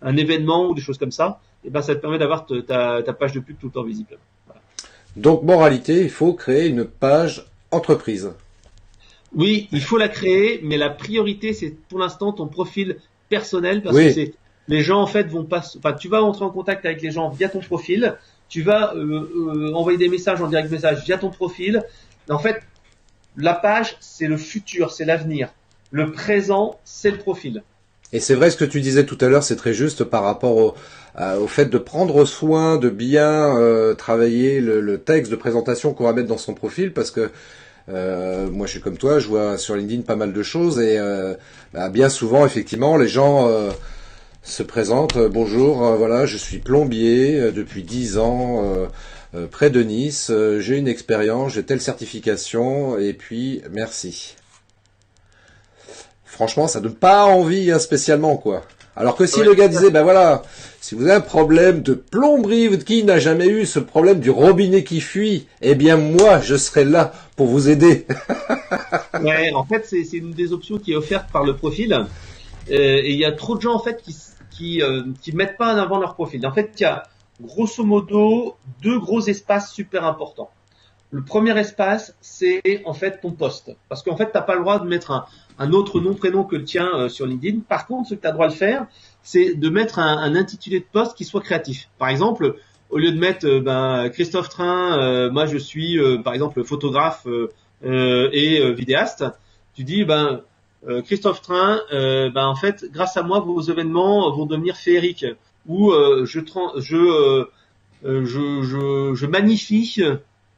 un événement ou des choses comme ça, eh ben, ça te permet d'avoir ta page de pub tout le temps visible. Voilà. Donc, moralité, il faut créer une page entreprise. Oui, il faut la créer, mais la priorité, c'est pour l'instant ton profil personnel, parce que les gens, en fait, tu vas entrer en contact avec les gens via ton profil, tu vas envoyer des messages en direct message via ton profil. En fait, la page, c'est le futur, c'est l'avenir. Le présent, c'est le profil. Et c'est vrai ce que tu disais tout à l'heure, c'est très juste par rapport au fait de prendre soin, de bien travailler le texte de présentation qu'on va mettre dans son profil, parce que moi je suis comme toi, je vois sur LinkedIn pas mal de choses et bien souvent effectivement les gens se présentent, bonjour, voilà, je suis plombier depuis 10 ans près de Nice, j'ai une expérience, j'ai telle certification et puis merci. Franchement, ça donne pas envie spécialement quoi. Alors que si le gars disait, ben voilà, si vous avez un problème de plomberie, qui n'a jamais eu ce problème du robinet qui fuit, eh bien moi, je serai là pour vous aider. Ouais, en fait, c'est une des options qui est offerte par le profil. Et il y a trop de gens en fait qui mettent pas en avant leur profil. En fait, il y a grosso modo 2 gros espaces super importants. Le premier espace, c'est en fait ton post, parce qu'en fait, t'as pas le droit de mettre un autre nom, prénom que le tien sur LinkedIn. Par contre, ce que tu as le droit de faire, c'est de mettre un intitulé de post qui soit créatif. Par exemple, au lieu de mettre Christophe Train, moi je suis par exemple photographe et vidéaste, tu dis Christophe Train, en fait, grâce à moi, vos événements vont devenir féeriques. Ou je magnifie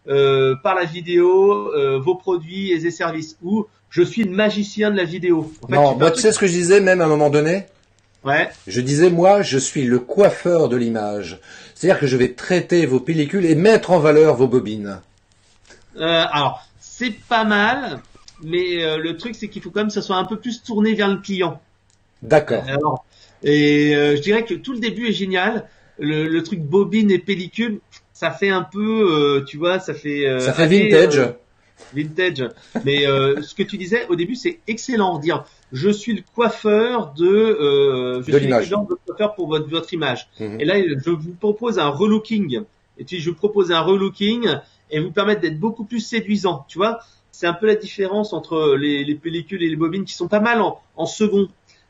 par la vidéo vos produits et services. Ou je suis le magicien de la vidéo. En fait, non, moi tu sais ce que je disais même à un moment donné? Ouais. Je disais moi, je suis le coiffeur de l'image. C'est-à-dire que je vais traiter vos pellicules et mettre en valeur vos bobines. Alors, c'est pas mal, mais le truc c'est qu'il faut quand même que ça soit un peu plus tourné vers le client. D'accord. Je dirais que tout le début est génial. Le truc bobine et pellicule, ça fait un peu, tu vois, ça fait vintage. Vintage. Mais ce que tu disais au début, c'est excellent. Dire, je suis le coiffeur je suis l'équivalent de votre coiffeur pour votre image. Et là, je vous propose un relooking. Et puis, je vous propose un relooking et vous permettre d'être beaucoup plus séduisant. Tu vois, c'est un peu la différence entre les pellicules et les bobines qui sont pas mal en second.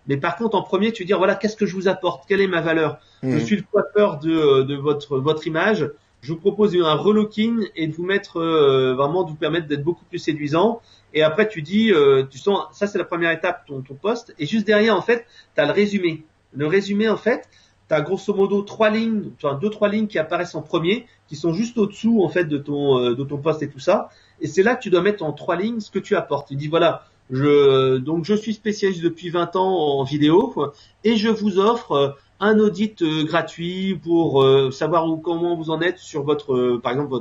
Mais par contre, en premier, tu veux dire, voilà, qu'est-ce que je vous apporte? Quelle est ma valeur? Je suis le coiffeur de votre image. Je vous propose un relooking et de vous mettre vraiment de vous permettre d'être beaucoup plus séduisant. Et après tu dis, tu sens, ça c'est la première étape, ton post. Et juste derrière en fait, t'as le résumé. Le résumé en fait, t'as grosso modo 3 lignes, enfin 2-3 lignes qui apparaissent en premier, qui sont juste au-dessous en fait de ton post et tout ça. Et c'est là que tu dois mettre en 3 lignes ce que tu apportes. Tu dis voilà, donc je suis spécialiste depuis 20 ans en vidéo et je vous offre un audit gratuit pour savoir comment vous en êtes sur par exemple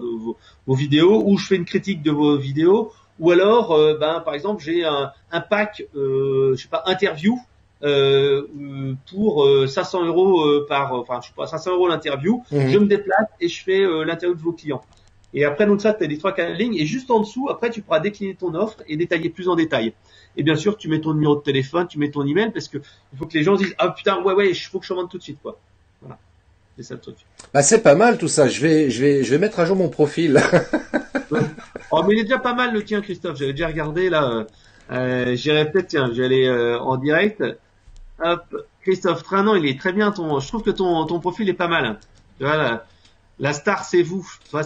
vos vidéos, ou je fais une critique de vos vidéos, ou alors par exemple j'ai un pack je sais pas, interview pour 500 € enfin je sais pas, 500 € l'interview. Je me déplace et je fais l'interview de vos clients. Et après, donc ça, tu as les 3-4 lignes. Et juste en dessous, après, tu pourras décliner ton offre et détailler plus en détail. Et bien sûr, tu mets ton numéro de téléphone, tu mets ton email, parce que il faut que les gens disent, ah putain, ouais, il faut que je commande tout de suite, quoi. Voilà. C'est ça le truc. Bah, c'est pas mal tout ça. Je vais mettre à jour mon profil. Oh, mais il est déjà pas mal le tien, Christophe. J'avais déjà regardé, là. J'irai peut-être, tiens, je vais aller en direct. Hop. Christophe Tranan, il est très bien. Je trouve que ton profil est pas mal. Tu vois, là. La star, c'est vous. Toi,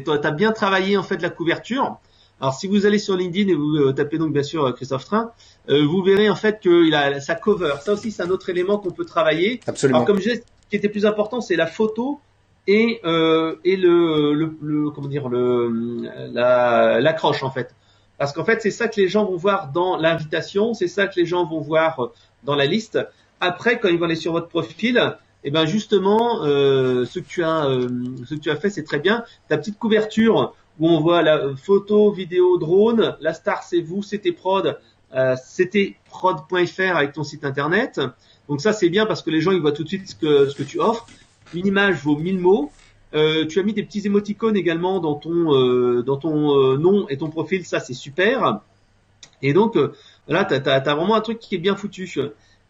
toi, t'as bien travaillé en fait la couverture. Alors, si vous allez sur LinkedIn et vous tapez donc bien sûr Christophe Train, vous verrez en fait qu'il a sa cover. Ça aussi, c'est un autre élément qu'on peut travailler. Absolument. Alors, comme je disais, ce qui était plus important, c'est la photo et comment dire, l'accroche en fait. Parce qu'en fait, c'est ça que les gens vont voir dans l'invitation, c'est ça que les gens vont voir dans la liste. Après, quand ils vont aller sur votre profil, et ben justement, ce que tu as fait, c'est très bien. Ta petite couverture où on voit la photo, vidéo, drone. La star, c'est vous, c'était prod, c'était prod.fr avec ton site internet. Donc ça, c'est bien parce que les gens ils voient tout de suite ce que tu offres. Une image vaut 1000 mots. Tu as mis des petits émoticônes également dans ton nom et ton profil. Ça, c'est super. Et donc là, t'as vraiment un truc qui est bien foutu.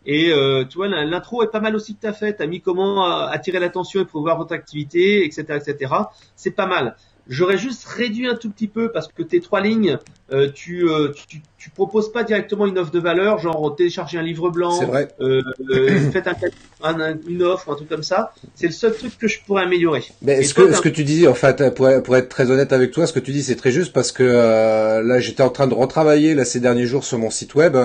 Et tu vois, l'intro est pas mal aussi que t'as fait. T'as mis comment attirer l'attention et promouvoir votre activité, etc., etc. C'est pas mal. J'aurais juste réduit un tout petit peu parce que tes 3 lignes, tu proposes pas directement une offre de valeur, genre télécharger un livre blanc, C'est vrai. faites une offre, un truc comme ça. C'est le seul truc que je pourrais améliorer. Mais ce que tu dis, en fait, pour être très honnête avec toi, ce que tu dis, c'est très juste parce que là, j'étais en train de retravailler là ces derniers jours sur mon site web.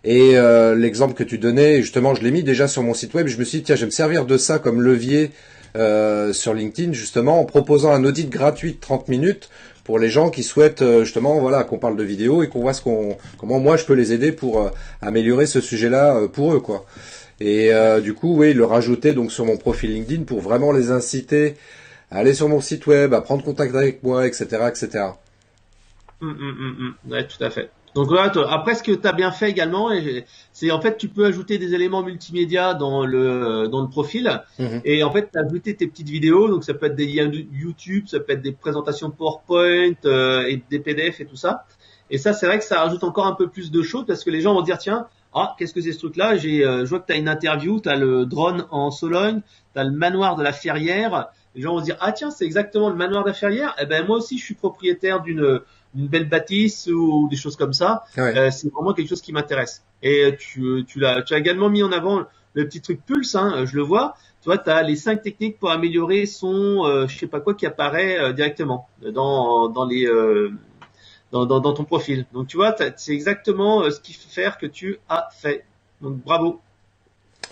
Et l'exemple que tu donnais, justement, je l'ai mis déjà sur mon site web. Je me suis dit, tiens, je vais me servir de ça comme levier sur LinkedIn, justement, en proposant un audit gratuit de 30 minutes pour les gens qui souhaitent, justement, voilà, qu'on parle de vidéo et qu'on voit comment moi je peux les aider pour améliorer ce sujet-là pour eux, quoi. Et du coup, oui, le rajouter donc sur mon profil LinkedIn pour vraiment les inciter à aller sur mon site web, à prendre contact avec moi, etc., etc. Ouais, tout à fait. Donc là, après, ce que tu as bien fait également, c'est en fait, tu peux ajouter des éléments multimédia dans le profil. Et en fait, tu as ajouté tes petites vidéos. Donc, ça peut être des liens YouTube, ça peut être des présentations PowerPoint et des PDF et tout ça. Et ça, c'est vrai que ça rajoute encore un peu plus de choses parce que les gens vont dire, tiens, qu'est-ce que c'est ce truc-là? Je vois que tu as une interview, tu as le drone en Sologne, tu as le manoir de la Ferrière. Les gens vont se dire, tiens, c'est exactement le manoir de la Ferrière. Eh ben, moi aussi, je suis propriétaire d'une belle bâtisse ou des choses comme ça. Ouais. C'est vraiment quelque chose qui m'intéresse. Et tu as également mis en avant le petit truc Pulse, je le vois. Tu vois, tu as les 5 techniques pour améliorer son je sais pas quoi qui apparaît directement dans ton profil. Donc tu vois, c'est exactement ce qu'il faut faire que tu as fait. Donc bravo.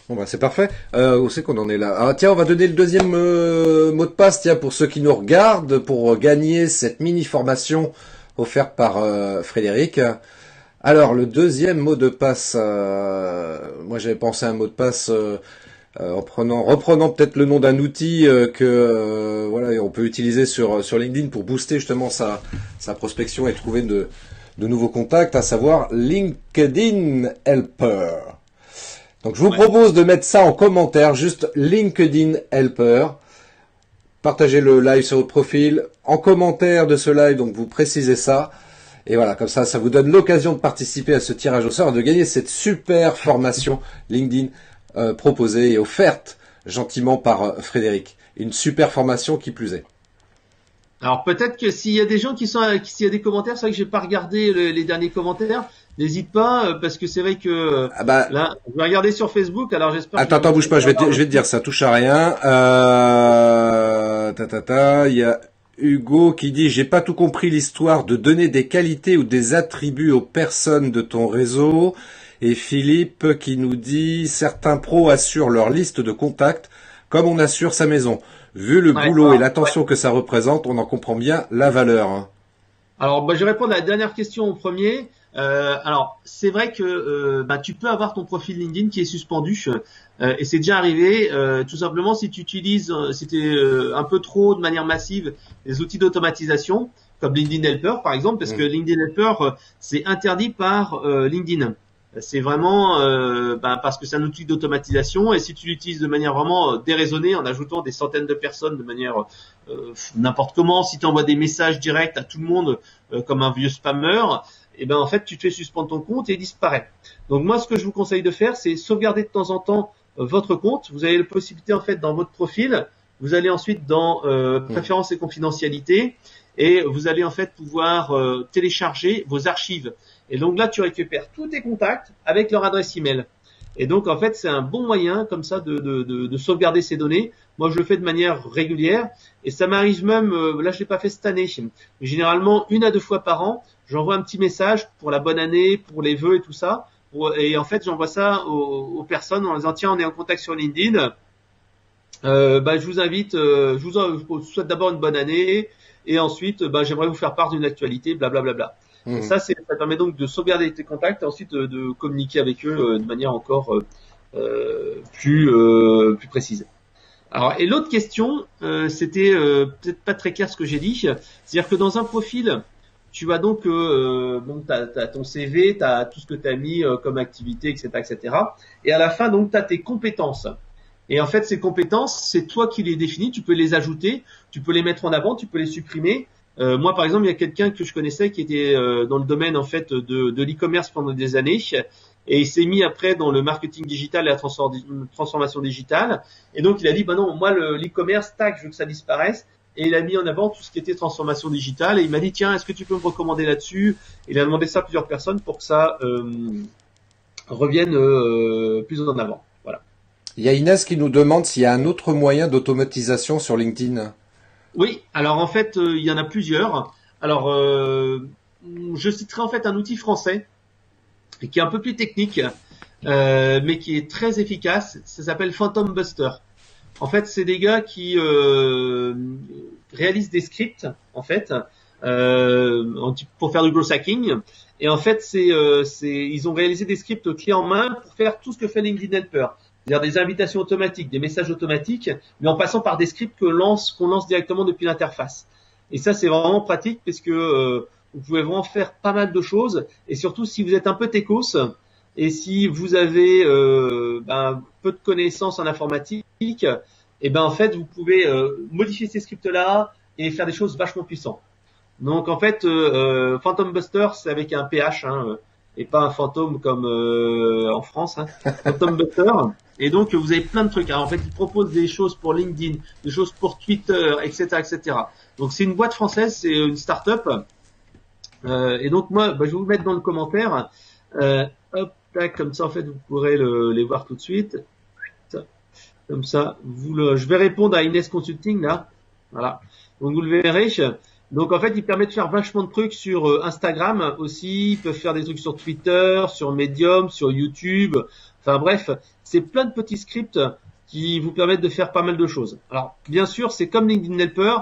Bon bah c'est parfait. Où c'est qu'on en est là? Ah tiens, on va donner le deuxième mot de passe, tiens, pour ceux qui nous regardent, pour gagner cette mini formation offerte par Frédéric. Alors le deuxième mot de passe, moi j'avais pensé à un mot de passe reprenant peut-être le nom d'un outil que voilà, on peut utiliser sur LinkedIn pour booster justement sa prospection et trouver de nouveaux contacts, à savoir LinkedIn Helper. Donc je vous propose de mettre ça en commentaire, juste LinkedIn Helper. partagez le live sur votre profil. En commentaire de ce live, donc vous précisez ça. Et voilà, comme ça vous donne l'occasion de participer à ce tirage au sort et de gagner cette super formation LinkedIn proposée et offerte gentiment par Frédéric. Une super formation qui plus est. Alors peut-être que s'il y a des gens s'il y a des commentaires, c'est vrai que j'ai pas regardé les derniers commentaires. N'hésite pas, parce que c'est vrai que là, je vais regarder sur Facebook. Alors j'espère. Attends, bouge pas, je vais te dire, ça touche à rien. Il y a Hugo qui dit, j'ai pas tout compris l'histoire de donner des qualités ou des attributs aux personnes de ton réseau. Et Philippe qui nous dit, certains pros assurent leur liste de contacts comme on assure sa maison. Vu le boulot et l'attention que ça représente, on en comprend bien la valeur. Hein. Alors, je vais répondre à la dernière question au premier. Alors, c'est vrai que tu peux avoir ton profil LinkedIn qui est suspendu, et c'est déjà arrivé. Tout simplement, si tu utilises, un peu trop de manière massive les outils d'automatisation, comme LinkedIn Helper par exemple, parce que LinkedIn Helper c'est interdit par LinkedIn. C'est vraiment parce que c'est un outil d'automatisation, et si tu l'utilises de manière vraiment déraisonnée en ajoutant des centaines de personnes de manière n'importe comment, si tu envoies des messages directs à tout le monde comme un vieux spammer, et en fait tu te fais suspendre ton compte et il disparaît. Donc moi ce que je vous conseille de faire, c'est sauvegarder de temps en temps votre compte. Vous avez la possibilité en fait dans votre profil, vous allez ensuite dans préférences et confidentialité, et vous allez en fait pouvoir télécharger vos archives. Et donc là, tu récupères tous tes contacts avec leur adresse email. Et donc, en fait, c'est un bon moyen comme ça de sauvegarder ces données. Moi, je le fais de manière régulière. Et ça m'arrive même, là, je l'ai pas fait cette année. Mais généralement, 1 à 2 fois par an, j'envoie un petit message pour la bonne année, pour les vœux et tout ça. Et en fait, j'envoie ça aux personnes en leur disant, tiens, on est en contact sur LinkedIn. Je vous invite, je vous souhaite d'abord une bonne année. Et ensuite, j'aimerais vous faire part d'une actualité, blablabla. Et ça permet donc de sauvegarder tes contacts et ensuite de communiquer avec eux de manière encore plus précise. Alors, et l'autre question, c'était peut-être pas très clair ce que j'ai dit. C'est-à-dire que dans un profil, tu vas donc t'as ton CV, t'as tout ce que t'as mis comme activité, etc., etc. Et à la fin, donc, t'as tes compétences. Et en fait, ces compétences, c'est toi qui les définis. Tu peux les ajouter, tu peux les mettre en avant, tu peux les supprimer. Moi, par exemple, il y a quelqu'un que je connaissais qui était dans le domaine en fait de l'e-commerce pendant des années, et il s'est mis après dans le marketing digital et la transformation digitale. Et donc, il a dit, non, moi, l'e-commerce, tac, je veux que ça disparaisse. Et il a mis en avant tout ce qui était transformation digitale. Et il m'a dit, tiens, est-ce que tu peux me recommander là-dessus? Il a demandé ça à plusieurs personnes pour que ça revienne plus en avant. Voilà. Il y a Inès qui nous demande s'il y a un autre moyen d'automatisation sur LinkedIn. Oui, alors en fait, il y en a plusieurs. Alors, je citerai en fait un outil français qui est un peu plus technique, mais qui est très efficace. Ça s'appelle Phantom Buster. En fait, c'est des gars qui réalisent des scripts, en fait, pour faire du growth hacking. Et en fait, ils ont réalisé des scripts clés en main pour faire tout ce que fait LinkedIn Helper. C'est-à-dire des invitations automatiques, des messages automatiques, mais en passant par des scripts qu'on lance directement depuis l'interface. Et ça, c'est vraiment pratique parce que vous pouvez vraiment faire pas mal de choses. Et surtout, si vous êtes un peu techos et si vous avez peu de connaissances en informatique, et en fait, vous pouvez modifier ces scripts-là et faire des choses vachement puissantes. Donc, en fait, Phantom Buster, c'est avec un PH, et pas un fantôme comme en France. Phantom Buster. Et donc, vous avez plein de trucs. Alors, en fait, ils proposent des choses pour LinkedIn, des choses pour Twitter, etc., etc. Donc, c'est une boîte française, c'est une start-up. Et donc, moi, je vais vous mettre dans le commentaire. Hop, tac, comme ça, en fait, vous pourrez les voir tout de suite. Comme ça, je vais répondre à Inès Consulting, là. Voilà. Donc, vous le verrez. Donc, en fait, ils permettent de faire vachement de trucs sur Instagram aussi. Ils peuvent faire des trucs sur Twitter, sur Medium, sur YouTube. Enfin, bref, c'est plein de petits scripts qui vous permettent de faire pas mal de choses. Alors, bien sûr, c'est comme LinkedIn Helper.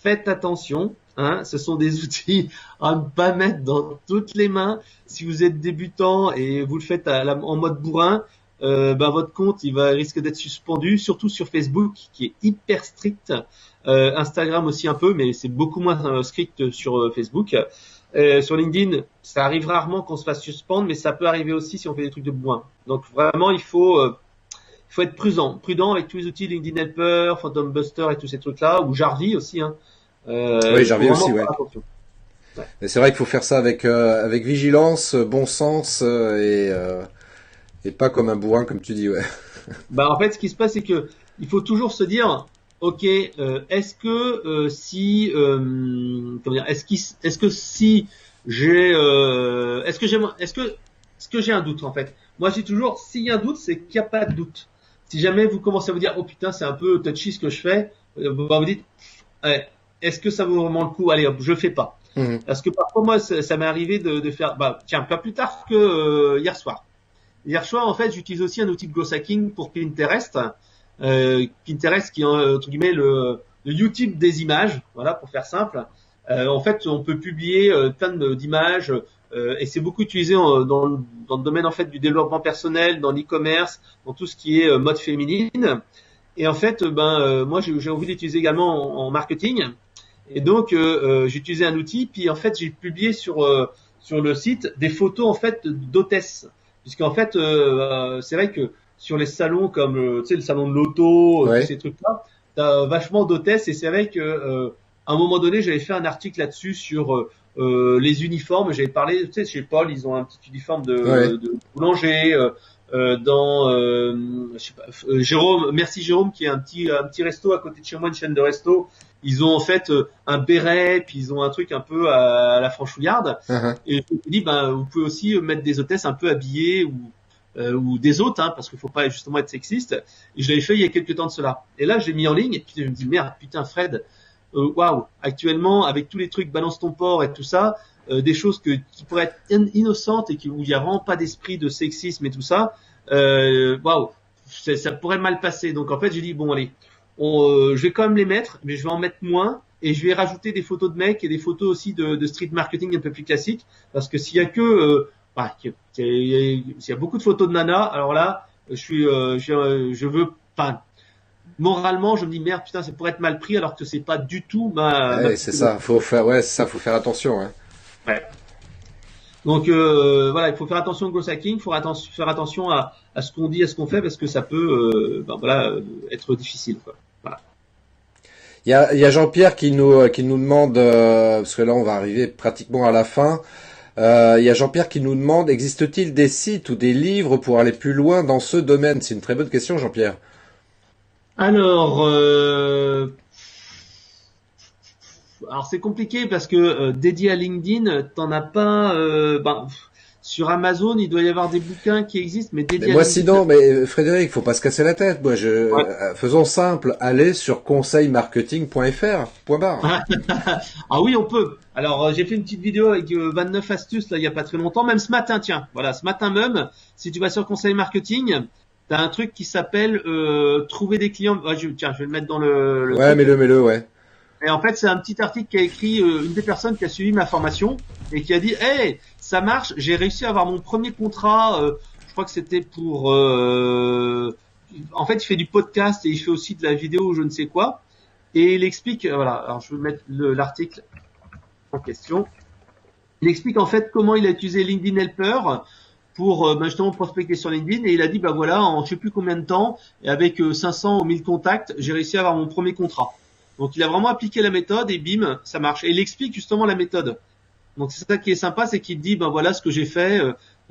Faites attention. Ce sont des outils à ne pas mettre dans toutes les mains. Si vous êtes débutant et vous le faites en mode bourrin, votre compte risque d'être suspendu, surtout sur Facebook qui est hyper strict. Instagram aussi un peu, mais c'est beaucoup moins strict sur Facebook. Sur LinkedIn, ça arrive rarement qu'on se fasse suspendre, mais ça peut arriver aussi si on fait des trucs de bourrin. Donc vraiment, il faut faut être prudent avec tous les outils LinkedIn Helper, Phantom Buster et tous ces trucs-là, ou Jarvis aussi. Hein. Oui, Jarvis aussi, ouais. Ouais. Mais c'est vrai qu'il faut faire ça avec vigilance, bon sens et pas comme un bourrin, comme tu dis, ouais. Bah en fait, ce qui se passe, c'est que il faut toujours se dire, ok, est-ce que si, comment dire, est-ce que si j'ai, est-ce que j'ai un doute en fait. Moi, je dis toujours, s'il y a un doute, c'est qu'il n'y a pas de doute. Si jamais vous commencez à vous dire, oh putain, c'est un peu touchy ce que je fais, bah, vous dites, est-ce que ça vaut vraiment le coup? Allez hop, je fais pas. Parce que parfois, moi, ça m'est arrivé de faire, bah tiens, pas plus tard que hier soir. Hier soir, en fait, j'utilise aussi un outil de growth hacking pour Pinterest. Pinterest qui est entre guillemets le YouTube des images, voilà, pour faire simple. En fait, on peut publier plein d'images et c'est beaucoup utilisé dans le domaine en fait du développement personnel, dans l'e-commerce, dans tout ce qui est mode féminine. Et en fait, moi, j'ai envie d'utiliser également en marketing. Et donc, j'ai utilisé un outil, puis en fait, j'ai publié sur le site des photos en fait d'hôtesses. Puisqu'en fait, c'est vrai que sur les salons comme tu sais le salon de l'auto, Ouais. tous ces trucs-là, t'as vachement d'hôtesses et c'est vrai que à un moment donné, j'avais fait un article là-dessus sur les uniformes. J'avais parlé, tu sais, chez Paul, ils ont un petit uniforme Ouais. de boulanger. Dans je sais pas, Jérôme, merci Jérôme, qui est un petit resto à côté de chez moi, une chaîne de resto. Ils ont en fait un béret, puis ils ont un truc un peu à la franchouillarde. Uh-huh. Et je me suis dit, vous pouvez aussi mettre des hôtesses un peu habillées ou des hôtes, hein, parce qu'il faut pas justement être sexiste. Et je l'avais fait il y a quelques temps de cela. Et là, je l'ai mis en ligne. Et puis je me dis, merde, putain, Fred, waouh, actuellement, avec tous les trucs balance ton porc et tout ça, des choses qui pourraient être innocentes et où il y a vraiment pas d'esprit de sexisme et tout ça, waouh, ça pourrait mal passer. Donc en fait, j'ai dit, bon, allez, je vais quand même les mettre, mais je vais en mettre moins. Et je vais rajouter des photos de mecs et des photos aussi de street marketing un peu plus classiques, parce que s'il y a que, s'il y a beaucoup de photos de nanas, alors là, je veux, enfin, moralement, je me dis merde, putain, ça pourrait être mal pris, alors que c'est pas du tout ma Ouais, c'est ça. Faut faire, ouais, c'est ça. Faut faire attention. Hein. Ouais. Donc voilà, il faut faire attention au growth hacking, il faut faire attention à ce qu'on dit, à ce qu'on fait, parce que ça peut, être difficile, quoi. Voilà. Il y a Jean-Pierre qui nous demande, parce que là on va arriver pratiquement à la fin. Il y a Jean-Pierre qui nous demande, existe-t-il des sites ou des livres pour aller plus loin dans ce domaine? C'est une très bonne question, Jean-Pierre. Alors, c'est compliqué parce que dédié à LinkedIn, t'en as pas. Sur Amazon, il doit y avoir des bouquins qui existent, mais dédiés Mais à moi LinkedIn. sinon, mais Frédéric, faut pas se casser la tête. Moi, Ouais. faisons simple, allez sur conseilmarketing.fr. Point barre. Ah oui, on peut. Alors, j'ai fait une petite vidéo avec 29 astuces là il y a pas très longtemps, même ce matin, tiens. Voilà, ce matin même, si tu vas sur Conseil Marketing, t'as un truc qui s'appelle trouver des clients. Tiens, je vais le mettre dans le Ouais, truc. mets-le, ouais. Et en fait, c'est un petit article qu'a écrit une des personnes qui a suivi ma formation et qui a dit, hey, ça marche, j'ai réussi à avoir mon premier contrat. Je crois que c'était pour. En fait, il fait du podcast et il fait aussi de la vidéo, je ne sais quoi. Et il explique, voilà. Alors, je vais mettre l'article en question. Il explique en fait comment il a utilisé LinkedIn Helper pour justement prospecter sur LinkedIn. Et il a dit, voilà, en je sais plus combien de temps, et avec 500 ou 1000 contacts, j'ai réussi à avoir mon premier contrat. Donc il a vraiment appliqué la méthode et bim, ça marche. Et il explique justement la méthode. Donc c'est ça qui est sympa, c'est qu'il dit voilà ce que j'ai fait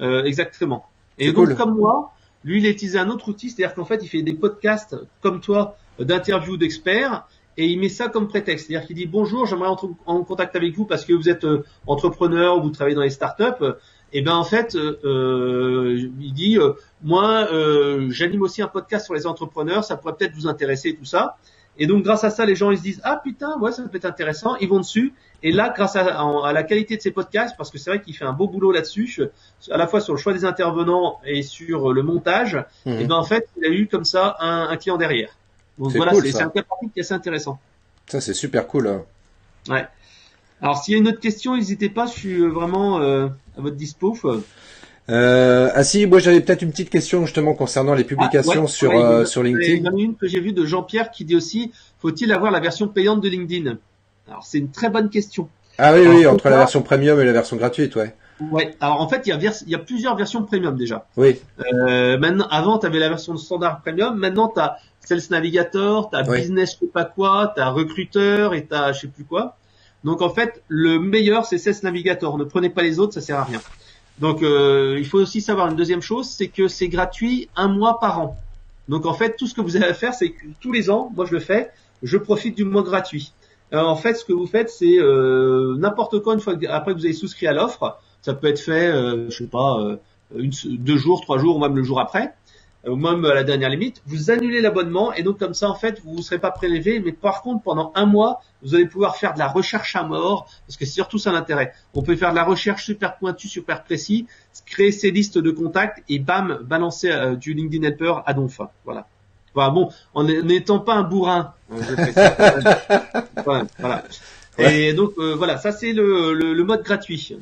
exactement. Et C'est donc cool. comme moi, lui il a utilisé un autre outil, c'est-à-dire qu'en fait il fait des podcasts comme toi d'interviews d'experts et il met ça comme prétexte. C'est-à-dire qu'il dit bonjour, j'aimerais entrer en contact avec vous parce que vous êtes entrepreneur ou vous travaillez dans les startups. Et ben en fait, il dit moi j'anime aussi un podcast sur les entrepreneurs, ça pourrait peut-être vous intéresser et tout ça. Et donc grâce à ça, les gens ils se disent ah putain ouais ça peut être intéressant, ils vont dessus. Et là grâce à la qualité de ces podcasts, parce que c'est vrai qu'il fait un beau boulot là-dessus, à la fois sur le choix des intervenants et sur le montage, et ben en fait il a eu comme ça un client derrière. Donc C'est voilà, cool, c'est ça. un cas pratique qui est assez intéressant. Ça, c'est super cool. Hein. Ouais. Alors s'il y a une autre question, n'hésitez pas, je suis vraiment à votre dispo. Ah si, moi j'avais peut-être une petite question justement concernant les publications sur LinkedIn. Il y en a une que j'ai vue de Jean-Pierre qui dit aussi, faut-il avoir la version payante de LinkedIn? Alors c'est une très bonne question. Ah oui, Alors, oui, entre la version premium et la version gratuite, ouais. Ouais. Alors en fait, il y a plusieurs versions premium déjà. Oui, Maintenant, avant, tu avais la version standard premium. Maintenant, tu as Sales Navigator, tu as oui. Business, je sais pas quoi, tu as Recruiter et tu as je sais plus quoi. Donc en fait, le meilleur, c'est Sales Navigator. Ne prenez pas les autres, ça sert à rien. Donc il faut aussi savoir une deuxième chose, c'est que c'est gratuit 1 mois par an. Donc en fait, tout ce que vous avez à faire, c'est que tous les ans, moi je le fais, je profite du mois gratuit. En fait, ce que vous faites, c'est n'importe quand, une fois après que vous avez souscrit à l'offre, ça peut être fait, je sais pas, 2 jours, 3 jours, ou même le jour après, ou même à la dernière limite. Vous annulez l'abonnement et donc comme ça, en fait, vous ne serez pas prélevé. Mais par contre, pendant 1 mois, vous allez pouvoir faire de la recherche à mort, parce que c'est surtout ça l'intérêt. On peut faire de la recherche super pointue, super précis, créer ses listes de contacts et bam, balancer du LinkedIn Helper à donf. Voilà. Voilà, bon, en n'étant pas un bourrin, je fais ça quand même. Voilà. Ouais. Et donc voilà, ça c'est le mode gratuit.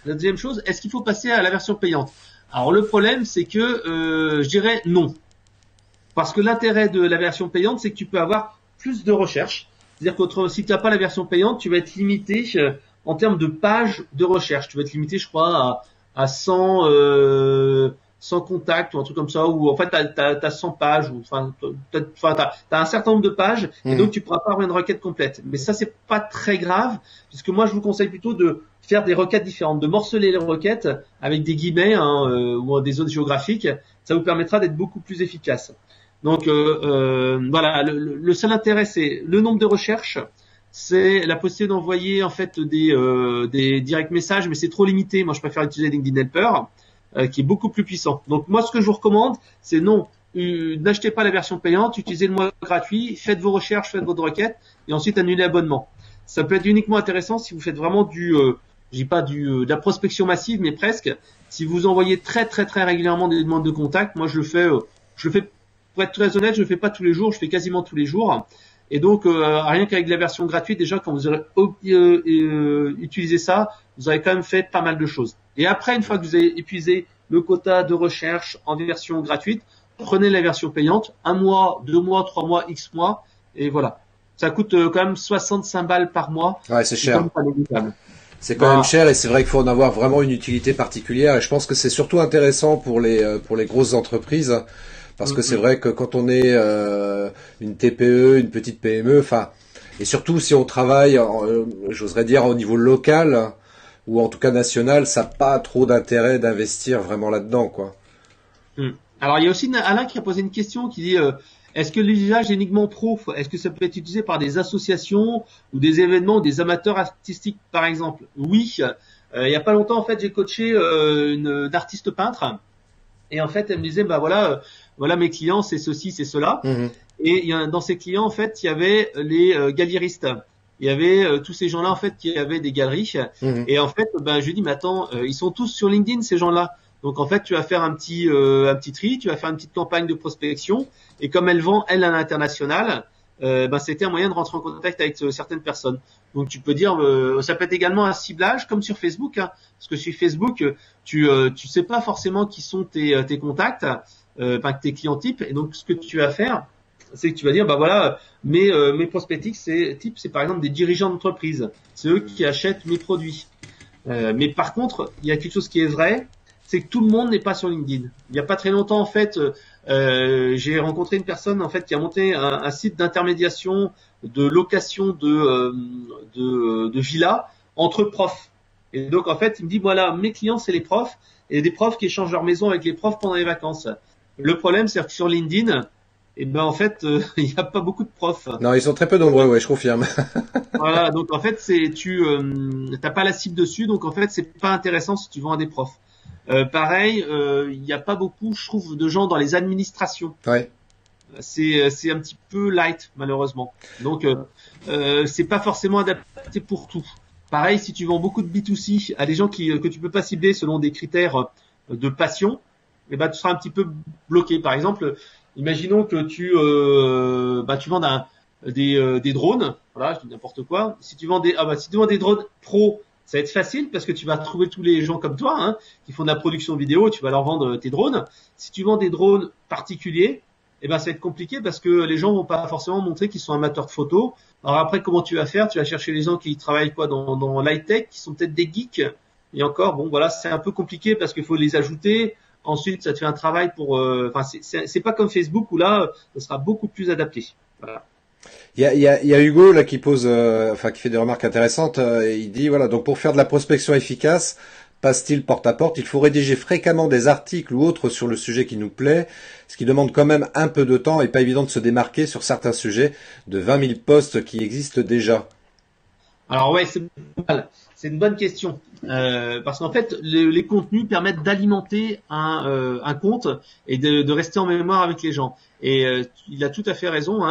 La deuxième chose, est-ce qu'il faut passer à la version payante? Alors le problème, c'est que je dirais non, parce que l'intérêt de la version payante, c'est que tu peux avoir plus de recherche. C'est-à-dire qu'autrement, si tu n'as pas la version payante, tu vas être limité en termes de pages de recherche. Tu vas être limité, je crois, à 100 contacts ou un truc comme ça, ou en fait, t'as 100 pages, ou t'as un certain nombre de pages, et donc tu pourras pas avoir une requête complète. Mais ça, c'est pas très grave, puisque moi, je vous conseille plutôt de faire des requêtes différentes, de morceler les requêtes avec des guillemets ou des zones géographiques. Ça vous permettra d'être beaucoup plus efficace. Donc voilà, le seul intérêt, c'est le nombre de recherches, c'est la possibilité d'envoyer en fait des direct messages, mais c'est trop limité. Moi, je préfère utiliser LinkedIn Helper, qui est beaucoup plus puissant. Donc moi, ce que je vous recommande, c'est non, n'achetez pas la version payante, utilisez le mois gratuit, faites vos recherches, faites votre requête, et ensuite annulez l'abonnement. Ça peut être uniquement intéressant si vous faites vraiment je dis pas de la prospection massive, mais presque. Si vous envoyez très très très régulièrement des demandes de contact, moi je le fais pour être très honnête, je le fais pas tous les jours, je fais quasiment tous les jours. Et donc rien qu'avec la version gratuite, déjà quand vous aurez utilisé ça, vous avez quand même fait pas mal de choses. Et après, une fois que vous avez épuisé le quota de recherche en version gratuite, prenez la version payante, 1 mois, 2 mois, 3 mois, X mois, et voilà. Ça coûte quand même 65 balles par mois. Ouais, c'est cher. Pas négligeable. C'est quand même cher et c'est vrai qu'il faut en avoir vraiment une utilité particulière. Et je pense que c'est surtout intéressant pour les grosses entreprises. Parce que c'est vrai que quand on est une TPE, une petite PME, enfin, et surtout si on travaille, j'oserais dire au niveau local ou en tout cas national, ça n'a pas trop d'intérêt d'investir vraiment là-dedans, quoi. Alors il y a aussi Alain qui a posé une question qui dit est-ce que l'usage est uniquement pro? Est-ce que ça peut être utilisé par des associations ou des événements ou des amateurs artistiques par exemple? Oui. Il y a pas longtemps en fait j'ai coaché une artiste peintre. Et en fait, elle me disait, bah voilà mes clients, c'est ceci, c'est cela. Et dans ces clients, en fait, il y avait les galéristes. Il y avait tous ces gens-là, en fait, qui avaient des galeries. Et en fait, je lui dis, mais attends, ils sont tous sur LinkedIn, ces gens-là. Donc en fait, tu vas faire un petit tri, tu vas faire une petite campagne de prospection. Et comme elle vend, elle, à l'international, c'était un moyen de rentrer en contact avec certaines personnes. Donc tu peux dire, ça peut être également un ciblage comme sur Facebook, hein, parce que sur Facebook, tu sais pas forcément qui sont tes contacts, tes clients types. Et donc ce que tu vas faire, c'est que tu vas dire, mes prospects c'est par exemple des dirigeants d'entreprise, c'est eux qui achètent mes produits. Mais par contre, il y a quelque chose qui est vrai, c'est que tout le monde n'est pas sur LinkedIn. Il n'y a pas très longtemps, en fait, j'ai rencontré une personne en fait qui a monté un site d'intermédiation, de location de villas entre profs. Et donc en fait, il me dit voilà, mes clients c'est les profs et des profs qui échangent leur maison avec les profs pendant les vacances. Le problème, c'est que sur LinkedIn, en fait, il n'y a pas beaucoup de profs. Non, ils sont très peu nombreux, ouais, je confirme. Voilà, donc en fait, t'as pas la cible dessus, donc en fait, c'est pas intéressant si tu vends à des profs. Pareil, il n'y a pas beaucoup, je trouve, de gens dans les administrations. Ouais. C'est un petit peu light, malheureusement. Donc, c'est pas forcément adapté pour tout. Pareil, si tu vends beaucoup de B2C à des gens que tu peux pas cibler selon des critères de passion, tu seras un petit peu bloqué. Par exemple, imaginons que tu vends des drones. Voilà, je dis n'importe quoi. Si tu vends des drones pro, ça va être facile parce que tu vas trouver tous les gens comme toi, hein, qui font de la production vidéo, tu vas leur vendre tes drones. Si tu vends des drones particuliers, ça va être compliqué parce que les gens vont pas forcément montrer qu'ils sont amateurs de photos. Alors après, comment tu vas faire? Tu vas chercher les gens qui travaillent dans l'high-tech, qui sont peut-être des geeks. Et encore, bon, voilà, c'est un peu compliqué parce qu'il faut les ajouter. Ensuite, ça te fait un travail pour. Enfin, c'est pas comme Facebook où là, ça sera beaucoup plus adapté. Voilà. Il y a Hugo là qui pose, enfin qui fait des remarques intéressantes. Il dit voilà, donc pour faire de la prospection efficace, pas style porte à porte, il faut rédiger fréquemment des articles ou autres sur le sujet qui nous plaît, ce qui demande quand même un peu de temps et pas évident de se démarquer sur certains sujets de 20 000 posts qui existent déjà. Alors ouais, c'est une bonne question parce qu'en fait, les contenus permettent d'alimenter un compte et de rester en mémoire avec les gens. Et il a tout à fait raison.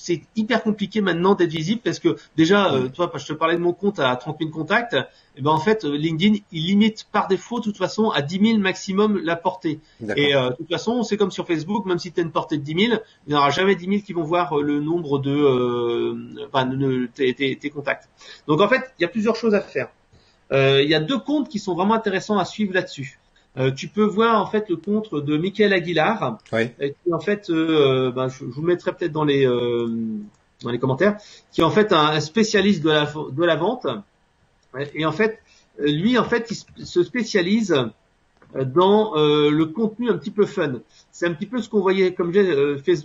C'est hyper compliqué maintenant d'être visible parce que déjà, toi, je te parlais de mon compte à 30 000 contacts, et ben en fait, LinkedIn, il limite par défaut, de toute façon, à 10 000 maximum la portée. Et de toute façon, c'est comme sur Facebook, même si tu as une portée de 10 000, il n'y aura jamais 10 000 qui vont voir le nombre de tes contacts. Donc en fait, il y a plusieurs choses à faire. Il y a 2 comptes qui sont vraiment intéressants à suivre là-dessus. Tu peux voir en fait le compte de Michael Aguilar, Oui. qui en fait, je vous le mettrai peut-être dans les commentaires, qui est en fait un spécialiste de la vente. Et en fait, lui en fait, il se spécialise dans le contenu un petit peu fun. C'est un petit peu ce qu'on voyait, comme j'ai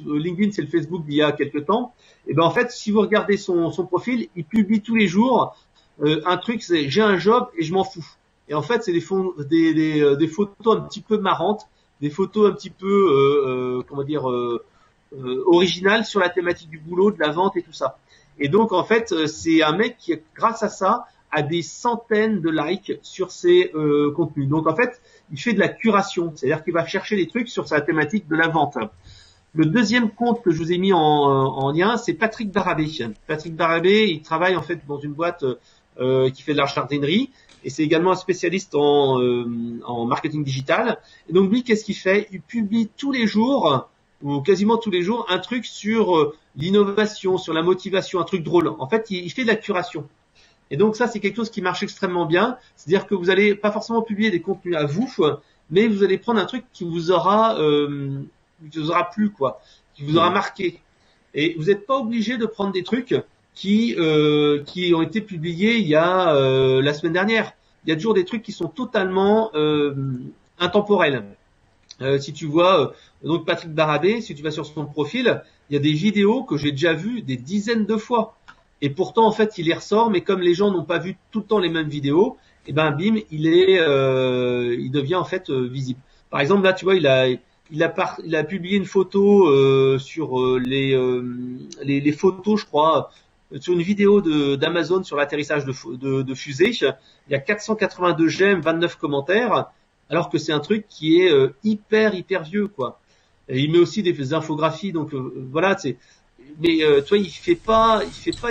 LinkedIn, c'est le Facebook d'il y a quelques temps. Et ben en fait, si vous regardez son profil, il publie tous les jours un truc, c'est j'ai un job et je m'en fous. Et en fait, c'est des photos un petit peu marrantes, des photos un petit peu, originales sur la thématique du boulot, de la vente et tout ça. Et donc, en fait, c'est un mec qui, grâce à ça, a des centaines de likes sur ses contenus. Donc, en fait, il fait de la curation, c'est-à-dire qu'il va chercher des trucs sur sa thématique de la vente. Le deuxième compte que je vous ai mis en lien, c'est Patrick Barabé. Patrick Barabé, il travaille en fait dans une boîte qui fait de la jardinerie. Et c'est également un spécialiste en marketing digital. Et donc lui, qu'est-ce qu'il fait? Il publie tous les jours, ou quasiment tous les jours, un truc sur l'innovation, sur la motivation, un truc drôle. En fait, il fait de la curation. Et donc ça, c'est quelque chose qui marche extrêmement bien. C'est-à-dire que vous allez pas forcément publier des contenus à vous, mais vous allez prendre un truc qui vous aura plu, quoi, qui vous aura marqué. Et vous n'êtes pas obligé de prendre des trucs qui ont été publiés il y a la semaine dernière. Il y a toujours des trucs qui sont totalement intemporels. Si tu vois donc Patrick Barabé, si tu vas sur son profil, il y a des vidéos que j'ai déjà vues des dizaines de fois. Et pourtant, en fait, il les ressort, mais comme les gens n'ont pas vu tout le temps les mêmes vidéos, et ben bim, il devient en fait visible. Par exemple, là, tu vois, il a publié une photo sur les photos, je crois, sur une vidéo d'Amazon sur l'atterrissage de fusée. Il y a 482 j'aime, 29 commentaires, alors que c'est un truc qui est hyper vieux, quoi. Et il met aussi des infographies, donc voilà, mais tu vois, il fait pas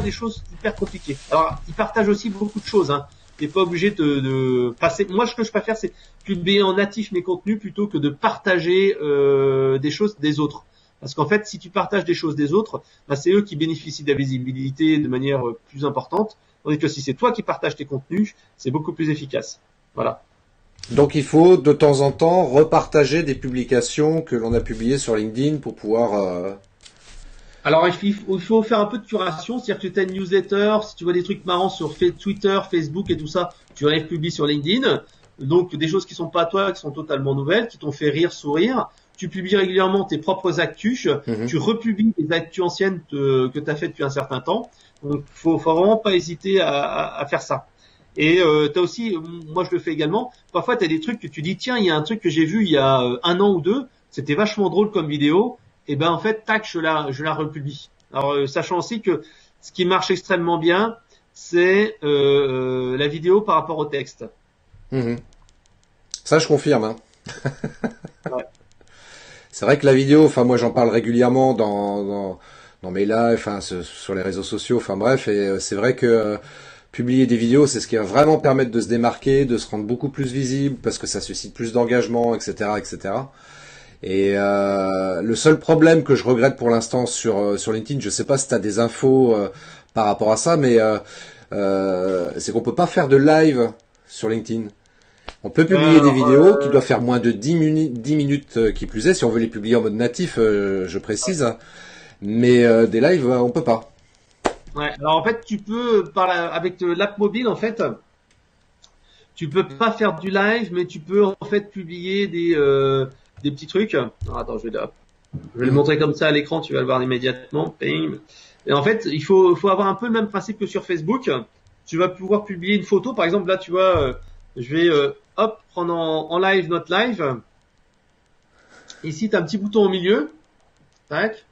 des choses hyper compliquées. Alors, il partage aussi beaucoup de choses, hein. T'es pas obligé de passer. Moi, ce que je préfère, c'est publier en natif mes contenus plutôt que de partager des choses des autres. Parce qu'en fait, si tu partages des choses des autres, bah, c'est eux qui bénéficient de la visibilité de manière plus importante. Tandis que si c'est toi qui partages tes contenus, c'est beaucoup plus efficace. Voilà. Donc il faut de temps en temps repartager des publications que l'on a publiées sur LinkedIn pour pouvoir... Alors il faut faire un peu de curation, c'est-à-dire que tu as une newsletter, si tu vois des trucs marrants sur Twitter, Facebook et tout ça, tu les publies sur LinkedIn. Donc des choses qui sont pas à toi, qui sont totalement nouvelles, qui t'ont fait rire, sourire. Tu publies régulièrement tes propres actus, tu republies les actus anciennes que tu as fait depuis un certain temps. Donc faut vraiment pas hésiter à faire ça. Et t'as aussi, moi je le fais également, parfois tu as des trucs que tu dis tiens, il y a un truc que j'ai vu il y a un an ou deux, c'était vachement drôle comme vidéo, et ben en fait tac, je la republie. Alors sachant aussi que ce qui marche extrêmement bien, c'est la vidéo par rapport au texte. Ça je confirme, hein. Ouais. C'est vrai que la vidéo, enfin moi j'en parle régulièrement dans mes lives, enfin sur les réseaux sociaux, enfin bref, et c'est vrai que publier des vidéos, c'est ce qui va vraiment permettre de se démarquer, de se rendre beaucoup plus visible, parce que ça suscite plus d'engagement, etc., etc. Et le seul problème que je regrette pour l'instant sur LinkedIn, je sais pas si tu as des infos par rapport à ça, mais c'est qu'on peut pas faire de live sur LinkedIn. On peut publier des vidéos qui doivent faire moins de 10 minutes qui plus est, si on veut les publier en mode natif, je précise. Mais des lives, on peut pas. Ouais. Alors en fait, tu peux avec l'app mobile, en fait, tu peux pas faire du live, mais tu peux en fait publier des petits trucs. Alors, attends, je vais le montrer comme ça à l'écran, tu vas le voir immédiatement. Bing. Et en fait, il faut avoir un peu le même principe que sur Facebook. Tu vas pouvoir publier une photo, par exemple là, tu vois, je vais hop prendre en live notre live. Ici, tu as un petit bouton au milieu. Tac.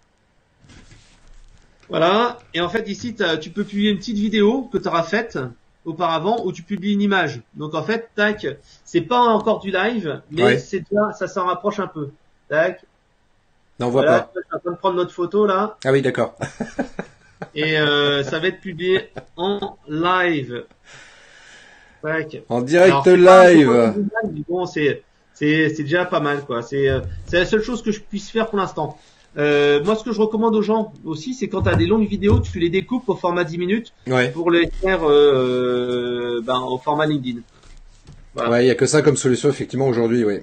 Voilà. Et en fait, ici, tu peux publier une petite vidéo que tu auras faite auparavant où tu publies une image. Donc en fait, tac, c'est pas encore du live, mais Ouais. c'est déjà, ça s'en rapproche un peu. Tac. Non, on voit Voilà, pas. je suis en train de prendre notre photo là. Ah oui, d'accord. Et ça va être publié en live. Tac. En direct Alors, c'est pas un live. peu du live, mais bon, c'est déjà pas mal quoi. C'est la seule chose que je puisse faire pour l'instant. Moi, ce que je recommande aux gens aussi, c'est quand tu as des longues vidéos, tu les découpes au format 10 minutes Ouais. pour les faire au format LinkedIn. Voilà. Ouais, il y a que ça comme solution effectivement aujourd'hui, oui.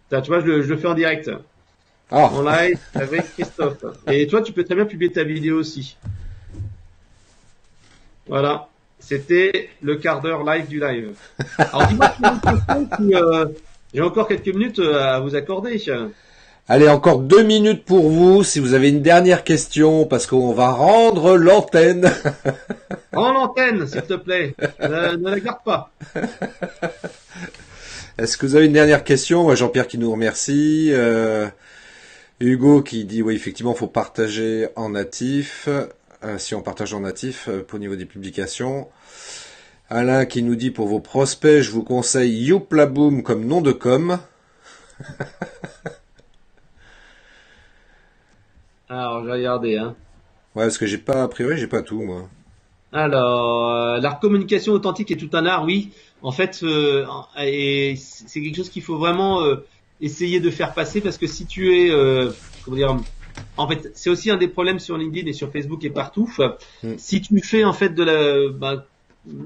Ça, tu vois, je le fais en direct, Ah, en live avec Christophe. Et toi, tu peux très bien publier ta vidéo aussi. Voilà. C'était le quart d'heure live du live. Alors, dis-moi si vous avez une question, puis, j'ai encore quelques minutes à vous accorder. allez, encore 2 minutes pour vous si vous avez une dernière question parce qu'on va rendre l'antenne. En l'antenne, s'il te plaît. Ne la garde pas. Est-ce que vous avez une dernière question? Ouais, Jean-Pierre qui nous remercie. Hugo qui dit oui, effectivement, faut partager en natif. Si on partage en natif au niveau des publications. Alain qui nous dit pour vos prospects, je vous conseille Youplaboom comme nom de com. Alors, je vais regarder, hein. Ouais, parce que a priori, j'ai pas tout, moi. Alors, la communication authentique est tout un art, oui. En fait, et c'est quelque chose qu'il faut vraiment essayer de faire passer parce que si tu es, comment dire, en fait, c'est aussi un des problèmes sur LinkedIn et sur Facebook et partout. Si tu fais en fait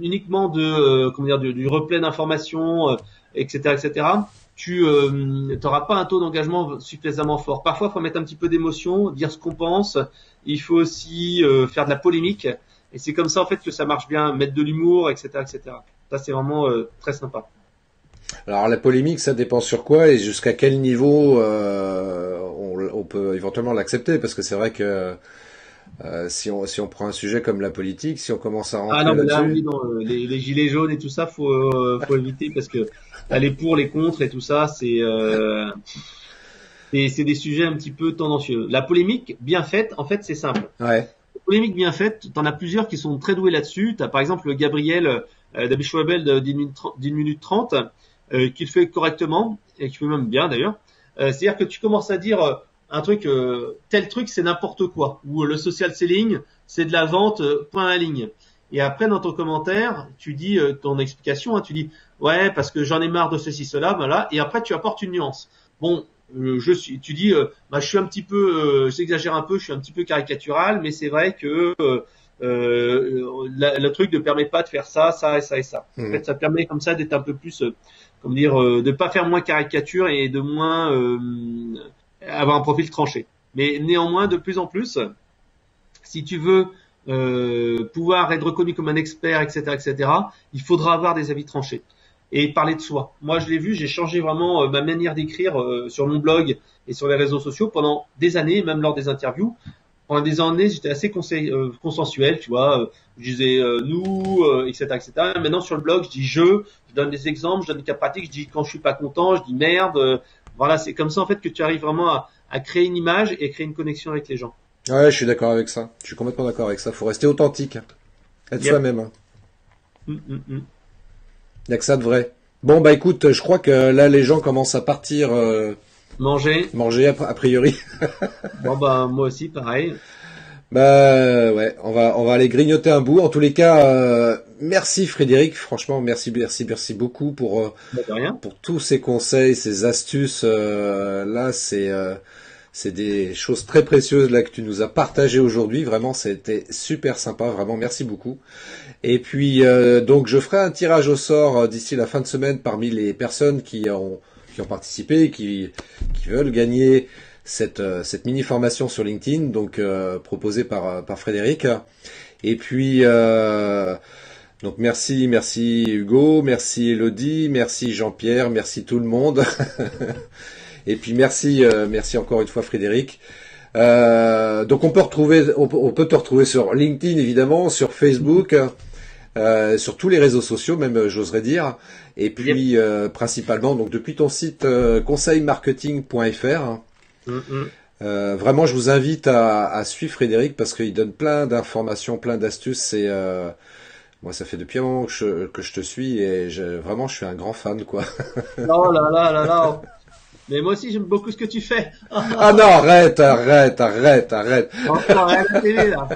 uniquement comment dire, du replay d'informations, etc., etc., tu n'auras pas un taux d'engagement suffisamment fort. Parfois, il faut mettre un petit peu d'émotion, dire ce qu'on pense. Il faut aussi faire de la polémique. Et c'est comme ça en fait que ça marche bien, mettre de l'humour, etc., etc. Ça c'est vraiment très sympa. Alors la polémique, ça dépend sur quoi et jusqu'à quel niveau on peut éventuellement l'accepter, parce que c'est vrai que si on prend un sujet comme la politique, si on commence à Ah rentrer non, mais là là-dessus, oui, non, les gilets jaunes et tout ça, faut éviter parce que là, les pour, les contre et tout ça, c'est des sujets un petit peu tendancieux. La polémique bien faite, en fait, c'est simple. ouais, Polémique bien faite, t'en as plusieurs qui sont très doués là-dessus. T'as par exemple le Gabriel d'Abischwabel d'1 minute 30 qui le fait correctement et qui fait même bien d'ailleurs. C'est-à-dire que tu commences à dire un truc, tel truc c'est n'importe quoi, ou le social selling c'est de la vente point à ligne. Et après dans ton commentaire, tu dis ton explication, hein, tu dis ouais parce que j'en ai marre de ceci cela, voilà. Et après tu apportes une nuance. Bon, tu dis, je suis un petit peu, j'exagère un peu, je suis un petit peu caricatural, mais c'est vrai que le truc ne permet pas de faire ça, ça et ça et ça. En fait, ça permet comme ça d'être un peu plus, comment dire, de pas faire moins caricature et de moins avoir un profil tranché. Mais néanmoins, de plus en plus, si tu veux pouvoir être reconnu comme un expert, etc., etc., il faudra avoir des avis tranchés et parler de soi. Moi, je l'ai vu, j'ai changé vraiment ma manière d'écrire sur mon blog et sur les réseaux sociaux pendant des années, même lors des interviews. Pendant des années, j'étais assez consensuel, tu vois. Je disais nous, etc., etc. Maintenant, sur le blog, je dis je donne des exemples, je donne des cas pratiques, je dis quand je suis pas content, je dis merde. Voilà, c'est comme ça en fait que tu arrives vraiment à créer une image et créer une connexion avec les gens. ouais, je suis d'accord avec ça. Je suis complètement d'accord avec ça. Faut rester authentique, être soi-même. Hein. Il n'y a que ça de vrai. Bon, bah écoute, je crois que là, les gens commencent à partir Manger. a priori. Bon, bah, moi aussi, pareil. Bah ouais, on va aller grignoter un bout. En tous les cas, merci Frédéric. Franchement, merci beaucoup pour De rien. pour tous ces conseils, ces astuces. Là, c'est des choses très précieuses là que tu nous as partagées aujourd'hui. Vraiment, c'était super sympa. Vraiment, merci beaucoup. Et puis, donc, je ferai un tirage au sort d'ici la fin de semaine parmi les personnes qui ont participé, qui veulent gagner cette mini formation sur LinkedIn, donc proposée par Frédéric. Et puis, Donc merci Hugo, merci Elodie, merci Jean-Pierre, merci tout le monde. Et puis merci encore une fois Frédéric. Donc on peut te retrouver sur LinkedIn évidemment, sur Facebook, sur tous les réseaux sociaux même j'oserais dire. Et puis principalement donc depuis ton site conseilmarketing.fr. Vraiment je vous invite à suivre Frédéric parce qu'il donne plein d'informations, plein d'astuces. Et moi ça fait depuis un moment que je te suis et vraiment je suis un grand fan quoi. Oh là là là là. Mais moi aussi, j'aime beaucoup ce que tu fais. Ah non, arrête. Encore à la télé, là.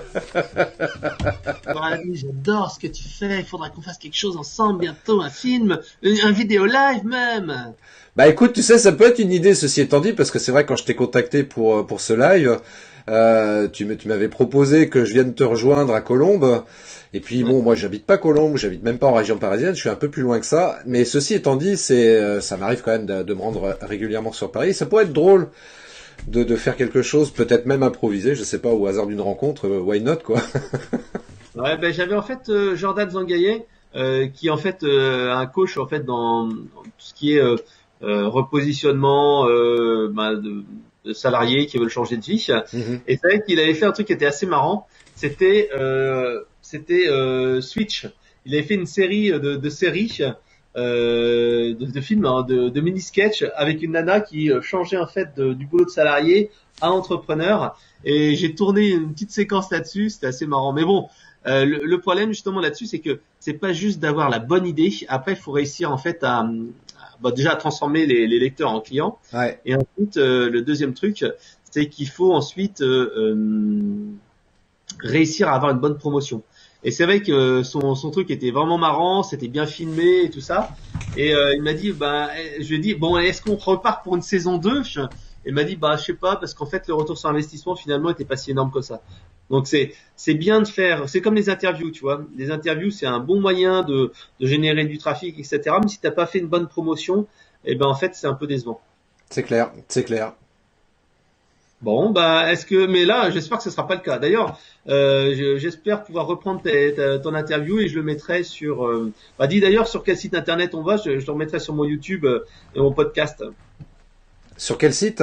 J'adore ce que tu fais. Il faudra qu'on fasse quelque chose ensemble bientôt, un film, un vidéo live même. Bah écoute, tu sais, ça peut être une idée, ceci étant dit, parce que c'est vrai quand je t'ai contacté pour ce live, tu m'avais proposé que je vienne te rejoindre à Colombes. Et puis bon, moi j'habite pas Colombes, j'habite même pas en région parisienne, je suis un peu plus loin que ça. Mais ceci étant dit, ça m'arrive quand même de me rendre régulièrement sur Paris. Ça pourrait être drôle de faire quelque chose, peut-être même improvisé, je sais pas, au hasard d'une rencontre, why not quoi. Ouais, ben j'avais en fait Jordan Zangaye, qui est en fait un coach en fait dans tout ce qui est repositionnement de salariés qui veulent changer de vie. Et c'est vrai qu'il avait fait un truc qui était assez marrant. C'était Switch. Il avait fait une série de séries, de films, hein, de mini-sketch avec une nana qui changeait en fait du boulot de salarié à entrepreneur. Et j'ai tourné une petite séquence là-dessus. C'était assez marrant. Mais bon, le problème justement là-dessus, c'est que c'est pas juste d'avoir la bonne idée. Après, il faut réussir en fait déjà à transformer les lecteurs en clients. Ouais. Et ensuite, le deuxième truc, c'est qu'il faut ensuite réussir à avoir une bonne promotion. Et c'est vrai que son truc était vraiment marrant, c'était bien filmé et tout ça. Et il m'a dit, je lui ai dit, bon, est-ce qu'on repart pour une saison 2? Il m'a dit, je sais pas, parce qu'en fait, le retour sur investissement, finalement, était pas si énorme que ça. Donc c'est bien de faire, c'est comme les interviews, tu vois. Les interviews, c'est un bon moyen de générer du trafic, etc. Mais si t'as pas fait une bonne promotion, en fait, c'est un peu décevant. C'est clair. Bon, mais là, j'espère que ce sera pas le cas. D'ailleurs, j'espère pouvoir reprendre ton interview et je le mettrai sur. Dis d'ailleurs sur quel site internet on va. Je le remettrai sur mon YouTube et mon podcast. Sur quel site?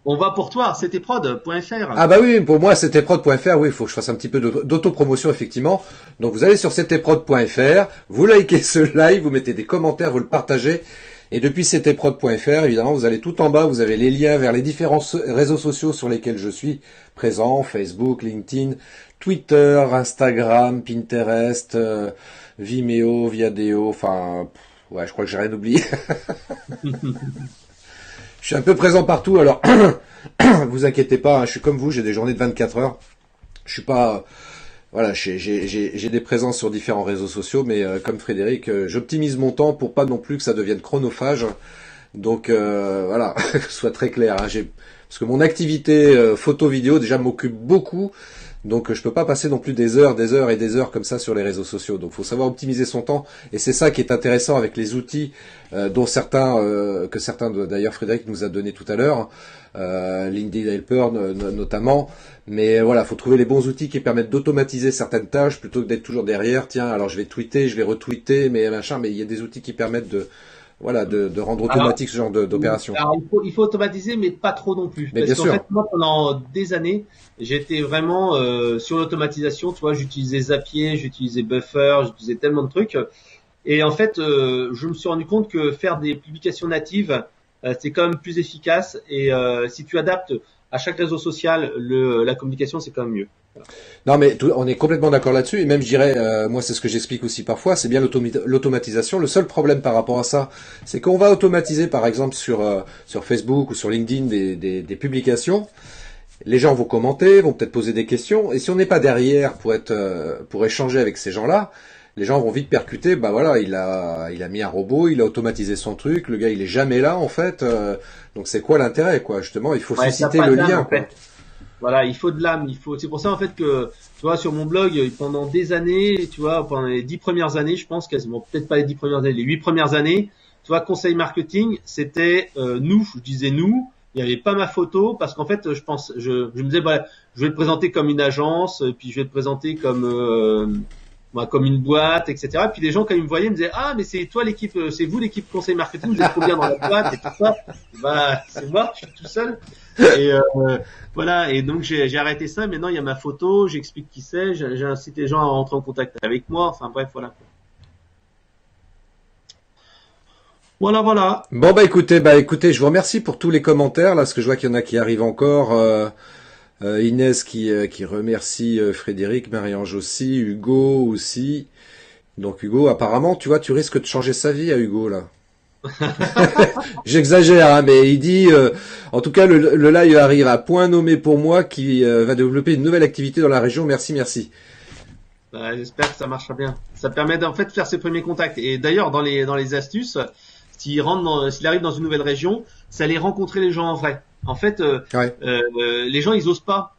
On va pour toi, ctprod.fr. Ah bah oui, pour moi ctprod.fr, oui, il faut que je fasse un petit peu d'autopromotion effectivement. Donc vous allez sur ctprod.fr, vous likez ce live, vous mettez des commentaires, vous le partagez. Et depuis ctprod.fr, évidemment, vous allez tout en bas, vous avez les liens vers les différents réseaux sociaux sur lesquels je suis présent, Facebook, LinkedIn, Twitter, Instagram, Pinterest, Vimeo, Viadeo, enfin, ouais, je crois que j'ai rien oublié. Je suis un peu présent partout, alors vous inquiétez pas, hein, je suis comme vous, j'ai des journées de 24 heures. Je suis pas, voilà, j'ai des présences sur différents réseaux sociaux, mais comme Frédéric, j'optimise mon temps pour pas non plus que ça devienne chronophage. Donc voilà, que ce soit très clair. Hein, parce que mon activité photo-vidéo déjà m'occupe beaucoup. Donc je peux pas passer non plus des heures et des heures comme ça sur les réseaux sociaux. Donc faut savoir optimiser son temps et c'est ça qui est intéressant avec les outils dont certains d'ailleurs Frédéric nous a donné tout à l'heure, LinkedIn Helper notamment. Mais voilà, faut trouver les bons outils qui permettent d'automatiser certaines tâches plutôt que d'être toujours derrière. Tiens, alors je vais tweeter, je vais retweeter, mais machin. Mais il y a des outils qui permettent de rendre automatique ce genre d'opération. Alors il faut automatiser, mais pas trop non plus. Mais parce bien qu'en sûr. fait, moi, pendant des années, j'étais vraiment sur l'automatisation. Tu vois, j'utilisais Zapier, j'utilisais Buffer, j'utilisais tellement de trucs. Et en fait, je me suis rendu compte que faire des publications natives, c'est quand même plus efficace. Et si tu adaptes à chaque réseau social la communication, c'est quand même mieux. Voilà. Non, mais on est complètement d'accord là-dessus. Et même, je dirais, moi, c'est ce que j'explique aussi parfois, c'est bien l'automatisation. Le seul problème par rapport à ça, c'est qu'on va automatiser, par exemple, sur Facebook ou sur LinkedIn des publications. Les gens vont commenter, vont peut-être poser des questions. Et si on n'est pas derrière pour échanger avec ces gens-là, les gens vont vite percuter. Bah voilà, il a mis un robot, il a automatisé son truc. Le gars, il est jamais là, en fait. Donc c'est quoi l'intérêt, quoi? Justement, il faut susciter le lien, quoi. Voilà, il faut de l'âme, c'est pour ça en fait que, tu vois, sur mon blog, pendant des années, tu vois, pendant les 10 premières années, je pense quasiment, peut-être pas les 10 premières années, les 8 premières années, tu vois, conseil marketing, c'était, je disais nous, il n'y avait pas ma photo, parce qu'en fait, je me disais, voilà, je vais te présenter comme une agence, puis je vais te présenter comme, comme une boîte, etc. Puis les gens, quand ils me voyaient, me disaient, ah, mais c'est toi l'équipe, c'est vous l'équipe conseil marketing, vous êtes trop bien dans la boîte et tout ça. Bah, c'est moi, je suis tout seul. Et voilà. Et donc j'ai arrêté ça. Maintenant, il y a ma photo, j'explique qui c'est, j'incite les gens à rentrer en contact avec moi. Enfin bref, voilà. Voilà. Bon bah écoutez, je vous remercie pour tous les commentaires là, parce que je vois qu'il y en a qui arrivent encore. Inès qui remercie Frédéric, Marie-Ange aussi, Hugo aussi. Donc Hugo, apparemment, tu vois, tu risques de changer sa vie à Hugo là. J'exagère, hein, mais il dit, en tout cas, le live arrive à point nommé pour moi qui va développer une nouvelle activité dans la région. Merci. J'espère que ça marchera bien. Ça permet en fait de faire ses premiers contacts. Et d'ailleurs, dans les astuces, s'il arrive dans une nouvelle région, c'est aller rencontrer les gens en vrai. En fait, les gens ils osent pas.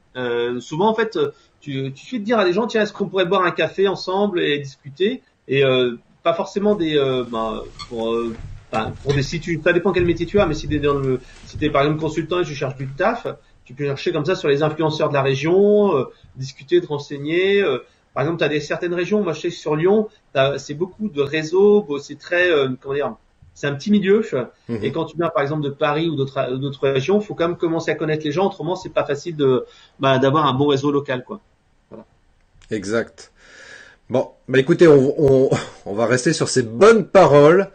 Souvent en fait, tu fais te dire à des gens, tiens, est-ce qu'on pourrait boire un café ensemble et discuter, et pas forcément pour des sites, ça dépend quel métier tu as, mais si t'es par exemple consultant et tu cherches du taf, tu peux chercher comme ça sur les influenceurs de la région, discuter, te renseigner. Par exemple, tu as certaines régions, moi je sais que sur Lyon, c'est beaucoup de réseaux, c'est très c'est un petit milieu. Et quand tu viens par exemple de Paris ou d'autres régions, faut quand même commencer à connaître les gens, autrement c'est pas facile d'avoir un bon réseau local, quoi. Voilà. Exact. Bon, bah écoutez, on va rester sur ces bonnes paroles.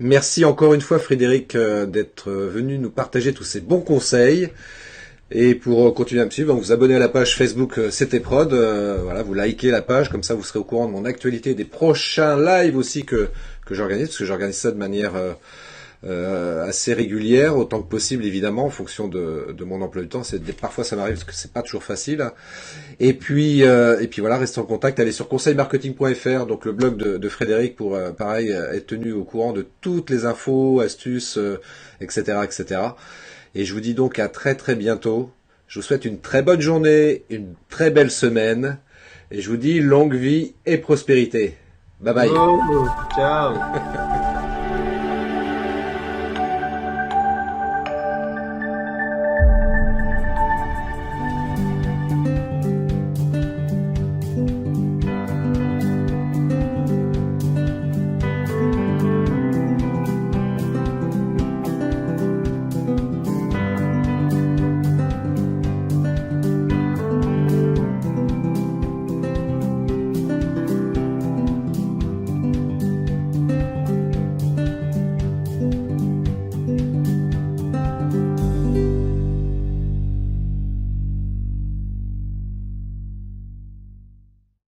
Merci encore une fois Frédéric d'être venu nous partager tous ces bons conseils. Et pour continuer à me suivre, vous abonnez à la page Facebook C'était Prod, voilà, vous likez la page, comme ça vous serez au courant de mon actualité, des prochains lives aussi que j'organise, parce que j'organise ça de manière assez régulière, autant que possible évidemment, en fonction de mon emploi du temps. Parfois ça m'arrive parce que c'est pas toujours facile. Et puis voilà, restez en contact, allez sur conseilmarketing.fr, donc le blog de Frédéric, pour pareil être tenu au courant de toutes les infos, astuces, etc. Et je vous dis donc à très très bientôt. Je vous souhaite une très bonne journée, une très belle semaine. Et je vous dis longue vie et prospérité. Bye bye. Oh, ciao.